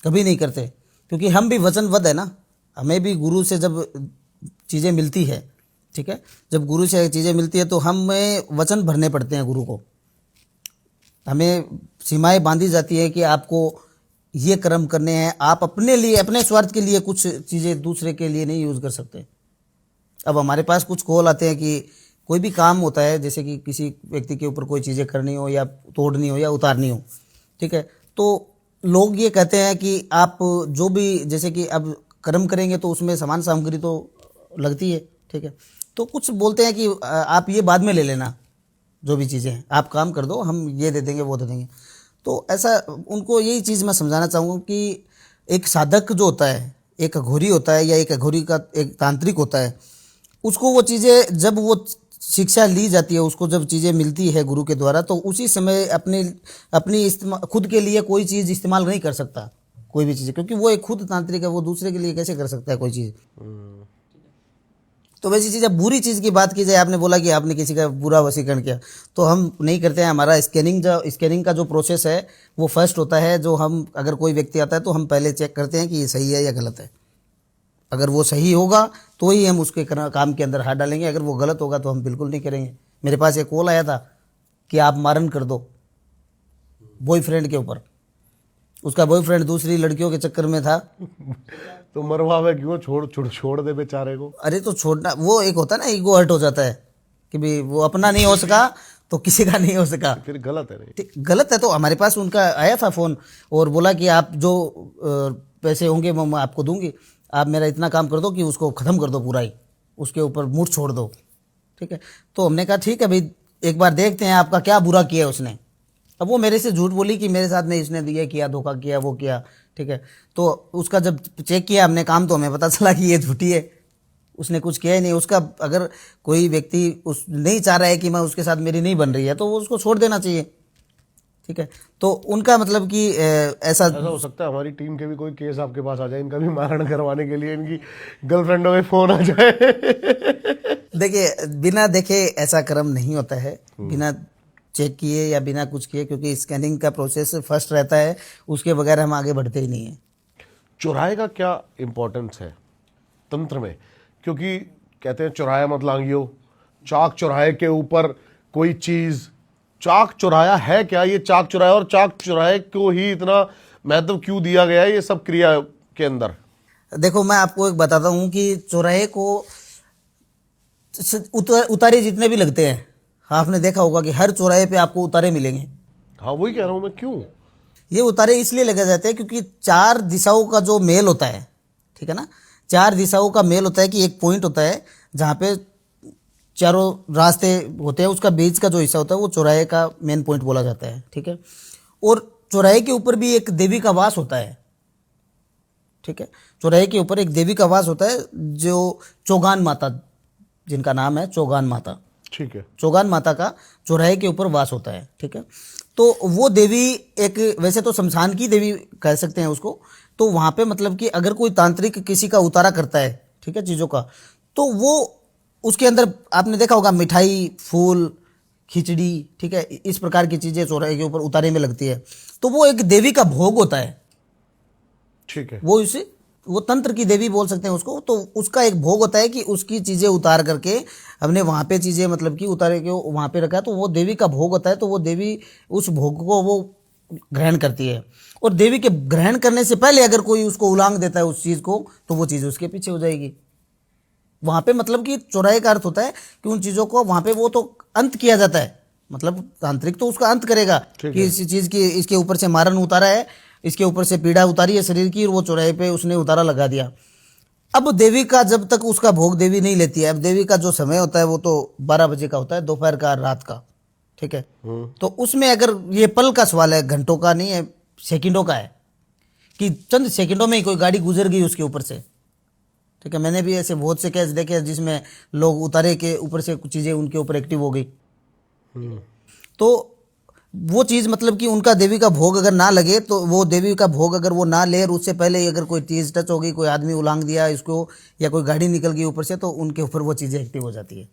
A: कभी नहीं करते, क्योंकि हम भी वचनबद्ध है ना। हमें भी गुरु से जब चीज़ें मिलती है, ठीक है, जब गुरु से चीज़ें मिलती है तो हमें वचन भरने पड़ते हैं गुरु को। हमें सीमाएं बांधी जाती है कि आपको ये कर्म करने हैं, आप अपने लिए, अपने स्वार्थ के लिए कुछ चीज़ें दूसरे के लिए नहीं यूज़ कर सकते। अब हमारे पास कुछ कॉल आते हैं कि कोई भी काम होता है, जैसे कि किसी व्यक्ति के ऊपर कोई चीज़ें करनी हो या तोड़नी हो या उतारनी हो, ठीक है, तो लोग ये कहते हैं कि आप जो भी, जैसे कि अब कर्म करेंगे तो उसमें सामान सामग्री तो लगती है, ठीक है, तो कुछ बोलते हैं कि आप ये बाद में ले लेना, जो भी चीज़ें आप काम कर दो, हम ये दे देंगे वो दे देंगे। तो ऐसा उनको यही चीज़ मैं समझाना चाहूँगा कि एक साधक जो होता है, एक अघोरी होता है या एक अघोरी का एक तांत्रिक होता है, उसको वो चीज़ें जब वो शिक्षा ली जाती है, उसको जब चीज़ें मिलती है गुरु के द्वारा, तो उसी समय अपनी खुद के लिए कोई चीज़ इस्तेमाल नहीं कर सकता, कोई भी चीज़, क्योंकि वो एक खुद तांत्रिक है, वो दूसरे के लिए कैसे कर सकता है कोई चीज़। तो वैसी चीज़, अब बुरी चीज़ की बात की जाए, आपने बोला कि आपने किसी का बुरा वशीकरण किया, तो हम नहीं करते हैं। हमारा स्कैनिंग का जो प्रोसेस है वो फर्स्ट होता है। जो हम, अगर कोई व्यक्ति आता है तो हम पहले चेक करते हैं कि ये सही है या गलत है। अगर वो सही होगा तो ही हम उसके काम के अंदर हाथ डालेंगे, अगर वो गलत होगा तो हम बिल्कुल नहीं करेंगे। मेरे पास एक कॉल आया था कि आप मारन कर दो बॉयफ्रेंड के ऊपर। उसका बॉयफ्रेंड दूसरी लड़कियों के चक्कर में था।
B: तो मरवावे क्यों, छोड़ दे बेचारे को।
A: अरे तो छोड़ना, वो एक होता है ना, ईगो हर्ट हो जाता है कि भाई वो अपना नहीं हो सका तो किसी का नहीं हो सका।
B: फिर गलत है। नहीं
A: ठीक, गलत है। तो हमारे पास उनका आया था फोन और बोला कि आप जो पैसे होंगे वो मैं आपको दूंगी, आप मेरा इतना काम कर दो कि उसको ख़त्म कर दो पूरा ही, उसके ऊपर मूड छोड़ दो। ठीक है, तो हमने कहा ठीक है भाई, एक बार देखते हैं आपका क्या बुरा किया उसने। अब वो मेरे से झूठ बोली कि मेरे साथ में इसने ये किया, धोखा किया, वो किया। ठीक है, तो उसका जब चेक किया हमने काम, तो हमें पता चला कि ये झूठी है, उसने कुछ किया ही नहीं। उसका अगर कोई व्यक्ति उस नहीं चाह रहा है कि मैं उसके साथ मेरी नहीं बन रही है तो वो उसको छोड़ देना चाहिए। ठीक है, तो उनका मतलब कि ऐसा
B: हो सकता है हमारी टीम के भी कोई केस आपके पास आ जाए, इनका भी मारण करवाने के लिए इनकी गर्लफ्रेंडों के फोन आ जाए।
A: देखिए, बिना देखे ऐसा कर्म नहीं होता है, बिना चेक किए या बिना कुछ किए, क्योंकि स्कैनिंग का प्रोसेस फर्स्ट रहता है, उसके बगैर हम आगे बढ़ते ही नहीं है।
B: चौराहे का क्या इंपॉर्टेंस है तंत्र में? क्योंकि कहते हैं चौराया मत लांघियो, चाक चौराहे के ऊपर कोई चीज, चाक चौराया है क्या? ये चाक चौराया और चाक चौराहे को ही इतना महत्व क्यों दिया गया है ये सब क्रिया के अंदर?
A: देखो, मैं आपको एक बताता हूँ कि चौराहे को उतारे जितने भी लगते हैं, आपने देखा होगा कि हर चौराहे पे आपको उतारे मिलेंगे।
B: हाँ, वही कह रहा हूं मैं। क्यों
A: ये उतारे इसलिए लगे जाते हैं क्योंकि चार दिशाओं का जो मेल होता है, ठीक है ना, चार दिशाओं का मेल होता है कि एक पॉइंट होता है जहाँ पे चारों रास्ते होते हैं, उसका बीच का जो हिस्सा होता है वो चौराहे का मेन पॉइंट बोला जाता है। ठीक है, और चौराहे के ऊपर भी एक देवी का वास होता है। ठीक है, चौराहे के ऊपर एक देवी का वास होता है जो चौगान माता, जिनका नाम है चौगान माता।
B: ठीक है,
A: चौगान माता का चौराहे के ऊपर वास होता है। ठीक है, तो वो देवी एक, वैसे तो शमशान की देवी कह सकते हैं उसको। तो वहाँ पे मतलब कि अगर कोई तांत्रिक किसी का उतारा करता है, ठीक है, चीज़ों का, तो वो उसके अंदर आपने देखा होगा मिठाई, फूल, खिचड़ी, ठीक है, इस प्रकार की चीज़ें चौराहे के ऊपर उतारे में लगती है। तो वो एक देवी का भोग होता है।
B: ठीक है,
A: वो इसे, वो तंत्र की देवी बोल सकते हैं उसको। तो उसका एक भोग होता है कि उसकी चीज़ें उतार करके हमने वहाँ पे चीज़ें मतलब कि उतारे के वहाँ पे रखा है, तो वो देवी का भोग होता है। तो वो देवी उस भोग को वो ग्रहण करती है, और देवी के ग्रहण करने से पहले अगर कोई उसको उलांग देता है उस चीज़ को, तो वो चीज़ उसके पीछे हो जाएगी। वहाँ पे मतलब कि चौराहे का अर्थ होता है कि उन चीज़ों को वहाँ पे वो तो अंत किया जाता है, मतलब तांत्रिक तो उसका अंत करेगा कि इस चीज़ की, इसके ऊपर से मारन उतारा है, इसके ऊपर से पीड़ा उतारी है शरीर की, और वो चौराहे पे उसने उतारा लगा दिया। अब देवी का जब तक उसका भोग देवी नहीं लेती है, अब देवी का जो समय होता है वो तो 12 बजे का होता है, दोपहर का, रात का। ठीक है, तो उसमें अगर ये पल का सवाल है, घंटों का नहीं है, सेकंडों का है, कि चंद सेकंडों में ही कोई गाड़ी गुजर गई उसके ऊपर से। ठीक है, मैंने भी ऐसे बहुत से केस देखे जिसमें लोग उतारे के ऊपर से कुछ चीज़ें उनके ऊपर एक्टिव हो गई। तो वो चीज़ मतलब कि उनका देवी का भोग अगर ना लगे, तो वो देवी का भोग अगर वो ना ले, और उससे पहले ही अगर कोई चीज़ टच हो गई, कोई आदमी उलांग दिया इसको, या कोई गाड़ी निकल गई ऊपर से, तो उनके ऊपर वो चीज़ें एक्टिव हो जाती है।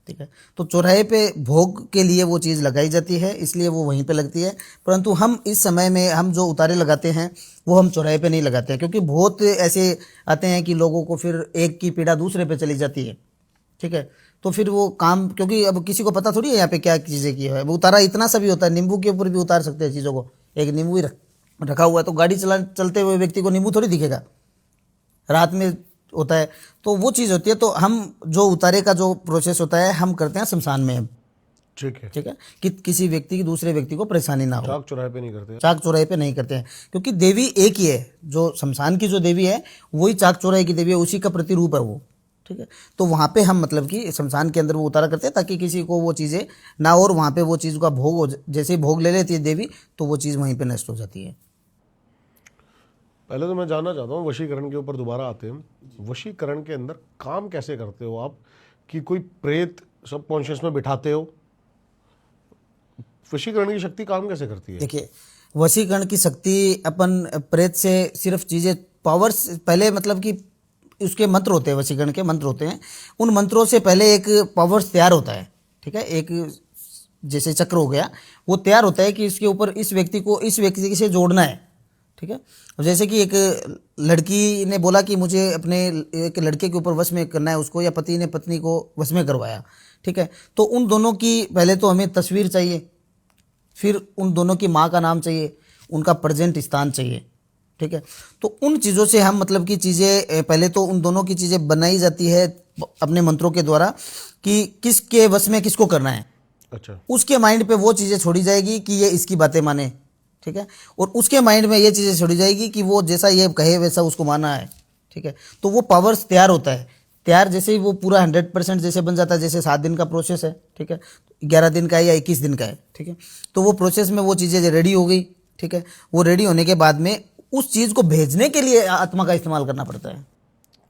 A: ठीक है, तो चौराहे पे भोग के लिए वो चीज़ लगाई जाती है, इसलिए वो वहीं पे लगती है। परंतु हम इस समय में हम जो उतारे लगाते हैं वो हम चौराहे पे नहीं लगाते हैं, क्योंकि बहुत ऐसे आते हैं कि लोगों को फिर एक की पीड़ा दूसरे पे चली जाती है। ठीक है, तो फिर वो काम, क्योंकि अब किसी को पता थोड़ी है यहाँ पे क्या चीज़ें की है। वो उतारा इतना सा भी होता है, नींबू के ऊपर भी उतार सकते हैं चीज़ों को। एक नींबू ही रखा हुआ है, तो गाड़ी चलते हुए व्यक्ति को नींबू थोड़ी दिखेगा, रात में होता है, तो वो चीज़ होती है। तो हम जो उतारे का जो प्रोसेस होता है हम करते हैं शमशान में।
B: ठीक है,
A: ठीक है, कि किसी व्यक्ति की दूसरे व्यक्ति को परेशानी ना हो।
B: चाक चौराहे पे नहीं करते?
A: चाक चौराहे पे नहीं करते हैं, क्योंकि देवी एक ही है, जो शमशान की जो देवी है वही चाक चौराहे की देवी है, उसी का प्रतिरूप है वो। ठीक है, तो वहाँ पे हम मतलब कि शमशान के अंदर वो उतारा करते हैं ताकि किसी को वो चीज़ें ना, और वहाँ पे वो चीज़ का भोग हो, जैसे ही भोग ले लेती है देवी, तो वो चीज़ वहीं पे नष्ट हो जाती है।
B: पहले तो मैं जानना चाहता हूँ, वशीकरण के ऊपर दोबारा आते हैं। वशीकरण के अंदर काम कैसे करते हो आप, कि कोई प्रेत सबकॉन्शियस में बिठाते हो? वशीकरण की शक्ति काम कैसे करती है?
A: देखिए, वशीकरण की शक्ति अपन प्रेत से सिर्फ चीज़ें पावर्स, पहले मतलब कि उसके मंत्र होते हैं, वशीकरण के मंत्र होते हैं, उन मंत्रों से पहले एक पावर्स तैयार होता है। ठीक है, एक जैसे चक्र हो गया, वो तैयार होता है कि इसके ऊपर इस व्यक्ति को इस व्यक्ति से जोड़ना है। ठीक है, जैसे कि एक लड़की ने बोला कि मुझे अपने एक लड़के के ऊपर वश में करना है उसको, या पति ने पत्नी को वश में करवाया। ठीक है, तो उन दोनों की पहले तो हमें तस्वीर चाहिए, फिर उन दोनों की माँ का नाम चाहिए, उनका प्रेजेंट स्थान चाहिए, ठीक है। तो उन चीज़ों से हम मतलब की चीज़ें पहले तो उन दोनों की चीज़ें बनाई जाती है अपने मंत्रों के द्वारा कि किसके वश में किसको करना है।
B: अच्छा।
A: उसके माइंड पे वो चीज़ें छोड़ी जाएगी कि ये इसकी बातें माने, ठीक है, और उसके माइंड में ये चीज़ें छोड़ी जाएगी कि वो जैसा ये कहे वैसा उसको माना है, ठीक है। तो वो पावर्स तैयार होता है, तैयार जैसे ही वो पूरा 100% जैसे बन जाता है, जैसे 7 दिन का प्रोसेस है, ठीक है, 11 दिन का है या 21 दिन का है, ठीक है। तो वो प्रोसेस में वो चीज़ें रेडी हो गई, ठीक है। वो रेडी होने के बाद में उस चीज़ को भेजने के लिए आत्मा का इस्तेमाल करना पड़ता है।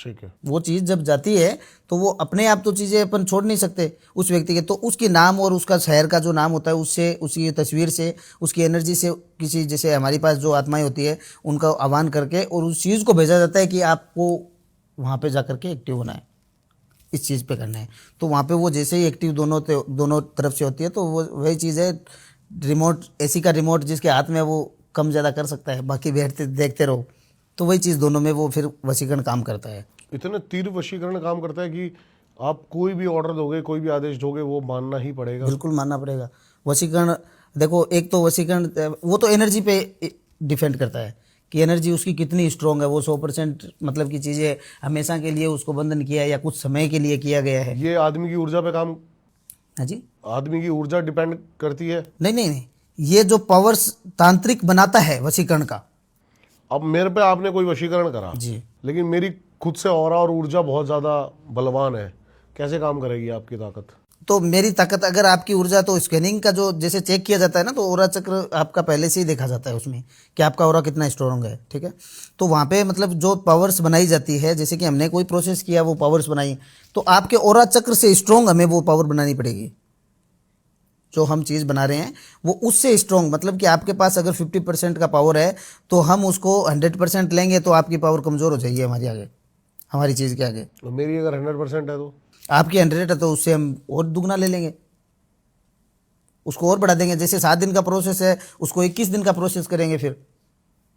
B: ठीक है।
A: वो चीज़ जब जाती है तो वो अपने आप तो चीज़ें अपन छोड़ नहीं सकते उस व्यक्ति के, तो उसके नाम और उसका शहर का जो नाम होता है उससे, उसकी तस्वीर से, उसकी एनर्जी से, किसी जैसे हमारी पास जो आत्माएं होती है उनका आह्वान करके और उस चीज़ को भेजा जाता है कि आपको वहाँ पे जा करके एक्टिव होना है, इस चीज़ पे करना है। तो वहाँ पे वो जैसे ही एक्टिव दोनों तरफ से होती है, तो वो वही चीज़ है, रिमोट एसी का रिमोट जिसके हाथ में वो कम ज़्यादा कर सकता है, बाकी बैठते देखते रहो। तो वही चीज़ दोनों में वो फिर वशीकरण काम करता है।
B: इतने तीव्र वशीकरण काम करता है कि आप कोई भी ऑर्डर दोगे, कोई भी आदेश दोगे, वो मानना ही पड़ेगा।
A: बिल्कुल मानना पड़ेगा। वशीकरण देखो, एक तो वशीकरण वो तो एनर्जी पे डिपेंड करता है कि एनर्जी उसकी कितनी स्ट्रांग है। वो 100% मतलब की चीज़ें हमेशा के लिए उसको बंधन किया है या कुछ समय के लिए किया गया है।
B: ये आदमी की ऊर्जा पे काम,
A: हाँ जी,
B: आदमी की ऊर्जा डिपेंड करती है।
A: नहीं, ये जो पावर्स तांत्रिक बनाता है वशीकरण का।
B: अब मेरे पे आपने कोई वशीकरण करा
A: जी,
B: लेकिन मेरी खुद से ऑरा और ऊर्जा बहुत ज़्यादा बलवान है, कैसे काम करेगी आपकी ताकत?
A: तो मेरी ताकत, अगर आपकी ऊर्जा, तो स्कैनिंग का जो जैसे चेक किया जाता है ना, तो ओरा चक्र आपका पहले से ही देखा जाता है उसमें कि आपका ओरा कितना स्ट्रांग है, ठीक है। तो वहाँ पे मतलब जो पावर्स बनाई जाती है, जैसे कि हमने कोई प्रोसेस किया, वो पावर्स बनाई, तो आपके ओरा चक्र से स्ट्रांग हमें वो पावर बनानी पड़ेगी। जो हम चीज़ बना रहे हैं वो उससे स्ट्रांग, मतलब कि आपके पास अगर 50% का पावर है तो हम उसको 100% लेंगे तो आपकी पावर कमज़ोर हो जाएगी हमारी आगे, हमारी चीज़ के आगे।
B: और मेरी अगर 100% है तो
A: आपकी 100 है तो उससे हम और दुगना ले लेंगे, उसको और बढ़ा देंगे। जैसे 7 दिन का प्रोसेस है, उसको 21 दिन का प्रोसेस करेंगे, फिर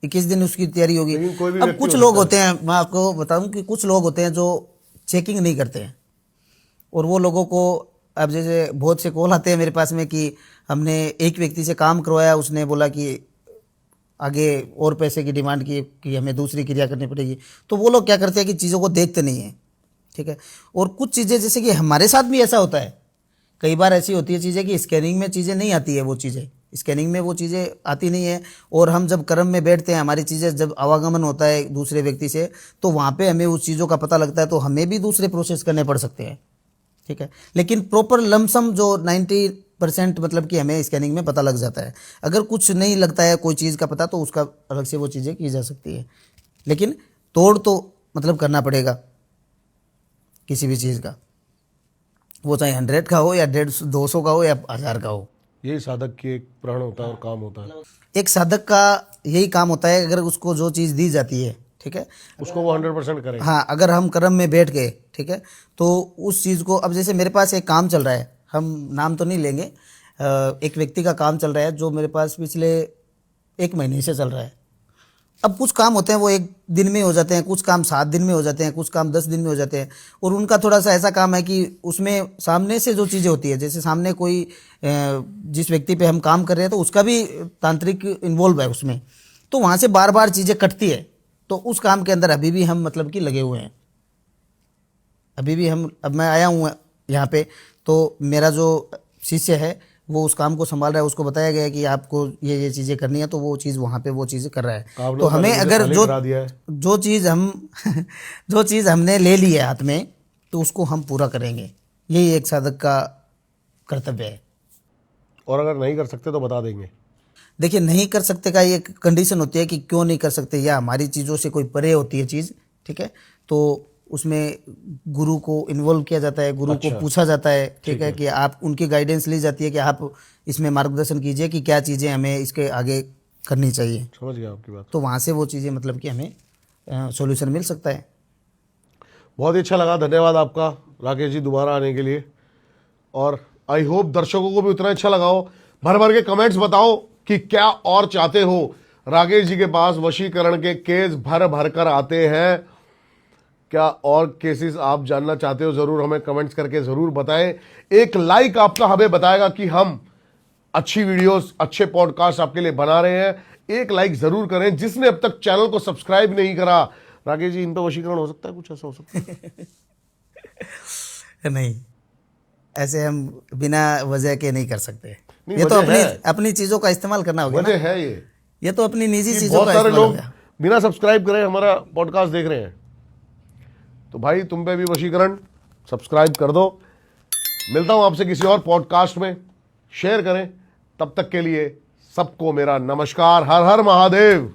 A: 21 दिन उसकी तैयारी होगी।
B: लेकिन कोई भी
A: अब
B: व्यक्ति
A: कुछ
B: हो
A: लोग
B: सकता
A: होते हैं, मैं आपको बताऊं कि कुछ लोग होते हैं जो चेकिंग नहीं करते हैं, और वो लोगों को, अब जैसे बहुत से कॉल आते हैं मेरे पास में कि हमने एक व्यक्ति से काम करवाया, उसने बोला कि आगे और पैसे की डिमांड की कि हमें दूसरी क्रिया करनी पड़ेगी। तो वो लोग क्या करते हैं कि चीज़ों को देखते नहीं हैं, ठीक है। और कुछ चीज़ें जैसे कि हमारे साथ भी ऐसा होता है, कई बार ऐसी होती है चीज़ें कि स्कैनिंग में चीज़ें नहीं आती है, वो चीज़ें स्कैनिंग में वो चीज़ें आती नहीं है, और हम जब कर्म में बैठते हैं, हमारी चीज़ें जब आवागमन होता है दूसरे व्यक्ति से, तो वहाँ पे हमें उस चीज़ों का पता लगता है, तो हमें भी दूसरे प्रोसेस करने पड़ सकते हैं, ठीक है। लेकिन प्रॉपर लमसम जो 90% मतलब कि हमें स्कैनिंग में पता लग जाता है। अगर कुछ नहीं लगता है कोई चीज़ का पता, तो उसका अलग से वो चीज़ें की जा सकती है, लेकिन तोड़ तो मतलब करना पड़ेगा किसी भी चीज़ का, वो चाहे 100 का हो या 150 200 का हो या 1000 का हो।
B: यही साधक की एक प्रण होता है और काम होता है।
A: एक साधक का यही काम होता है, अगर उसको जो चीज़ दी जाती है, ठीक है,
B: उसको वो 100% करे।
A: हाँ, अगर हम कर्म में बैठ गए, ठीक है, तो उस चीज़ को, अब जैसे मेरे पास एक काम चल रहा है, हम नाम तो नहीं लेंगे, एक व्यक्ति का काम चल रहा है जो मेरे पास पिछले 1 महीने से चल रहा है। अब कुछ काम होते हैं वो 1 दिन में हो जाते हैं, कुछ काम 7 दिन में हो जाते हैं, कुछ काम 10 दिन में हो जाते हैं, और उनका थोड़ा सा ऐसा काम है कि उसमें सामने से जो चीज़ें होती है, जैसे सामने कोई जिस व्यक्ति पे हम काम कर रहे हैं तो उसका भी तांत्रिक इन्वॉल्व है उसमें, तो वहाँ से बार बार चीज़ें कटती है। तो उस काम के अंदर अभी भी हम मतलब कि लगे हुए हैं, अभी भी हम, अब मैं आया हूँ यहाँ पे, तो मेरा जो शिष्य है वो उस काम को संभाल रहा है, उसको बताया गया है कि आपको ये चीज़ें करनी है, तो वो चीज़ वहाँ पे वो चीज़ें कर रहा है।
B: आपने
A: तो हमें
B: मुझे
A: अगर
B: खाली करा दिया है।
A: जो चीज़ हम जो चीज़ हमने ले ली है हाथ में, तो उसको हम पूरा करेंगे, यही एक साधक का कर्तव्य है।
B: और अगर नहीं कर सकते तो बता देंगे।
A: देखिए, नहीं कर सकते का एक कंडीशन होती है कि क्यों नहीं कर सकते, या हमारी चीज़ों से कोई परे होती है चीज़, ठीक है, तो उसमें गुरु को इन्वॉल्व किया जाता है, गुरु को पूछा जाता है, ठीक है, कि आप उनकी गाइडेंस ली जाती है कि आप इसमें मार्गदर्शन कीजिए कि क्या चीज़ें हमें इसके आगे करनी चाहिए।
B: समझ गया आपकी बात।
A: तो वहाँ से वो चीज़ें मतलब कि हमें सॉल्यूशन मिल सकता है।
B: बहुत ही अच्छा लगा, धन्यवाद आपका राकेश जी दोबारा आने के लिए, और आई होप दर्शकों को भी उतना अच्छा लगा हो। भर भर के कमेंट्स बताओ कि क्या और चाहते हो। राकेश जी के पास वशीकरण के केस भर भर कर आते हैं, क्या और केसेस आप जानना चाहते हो, जरूर हमें कमेंट्स करके जरूर बताएं। एक लाइक आपका हमें बताएगा कि हम अच्छी वीडियोस, अच्छे पॉडकास्ट आपके लिए बना रहे हैं। एक लाइक जरूर करें जिसने अब तक चैनल को सब्सक्राइब नहीं करा। राकेश जी, इन पे वशीकरण हो सकता है, कुछ ऐसा हो सकता है?
A: नहीं, ऐसे हम बिना वजह के नहीं कर सकते।
B: नहीं,
A: ये तो
B: वजह है।
A: अपनी चीजों का इस्तेमाल करना होगा ना।
B: वजह है
A: ये तो अपनी निजी
B: कि
A: चीजों
B: बहुत
A: का
B: सारे
A: इस्तेमाल
B: लोग
A: होगा।
B: बिना सब्सक्राइब करे हमारा पॉडकास्ट देख रहे हैं। तो भाई तुम पे भी वशीकरण, सब्सक्राइब कर दो। मिलता हूं आपसे किसी और पॉडकास्ट में, शेयर करें। तब तक के लिए सबको मेरा नमस्कार। हर हर महादेव।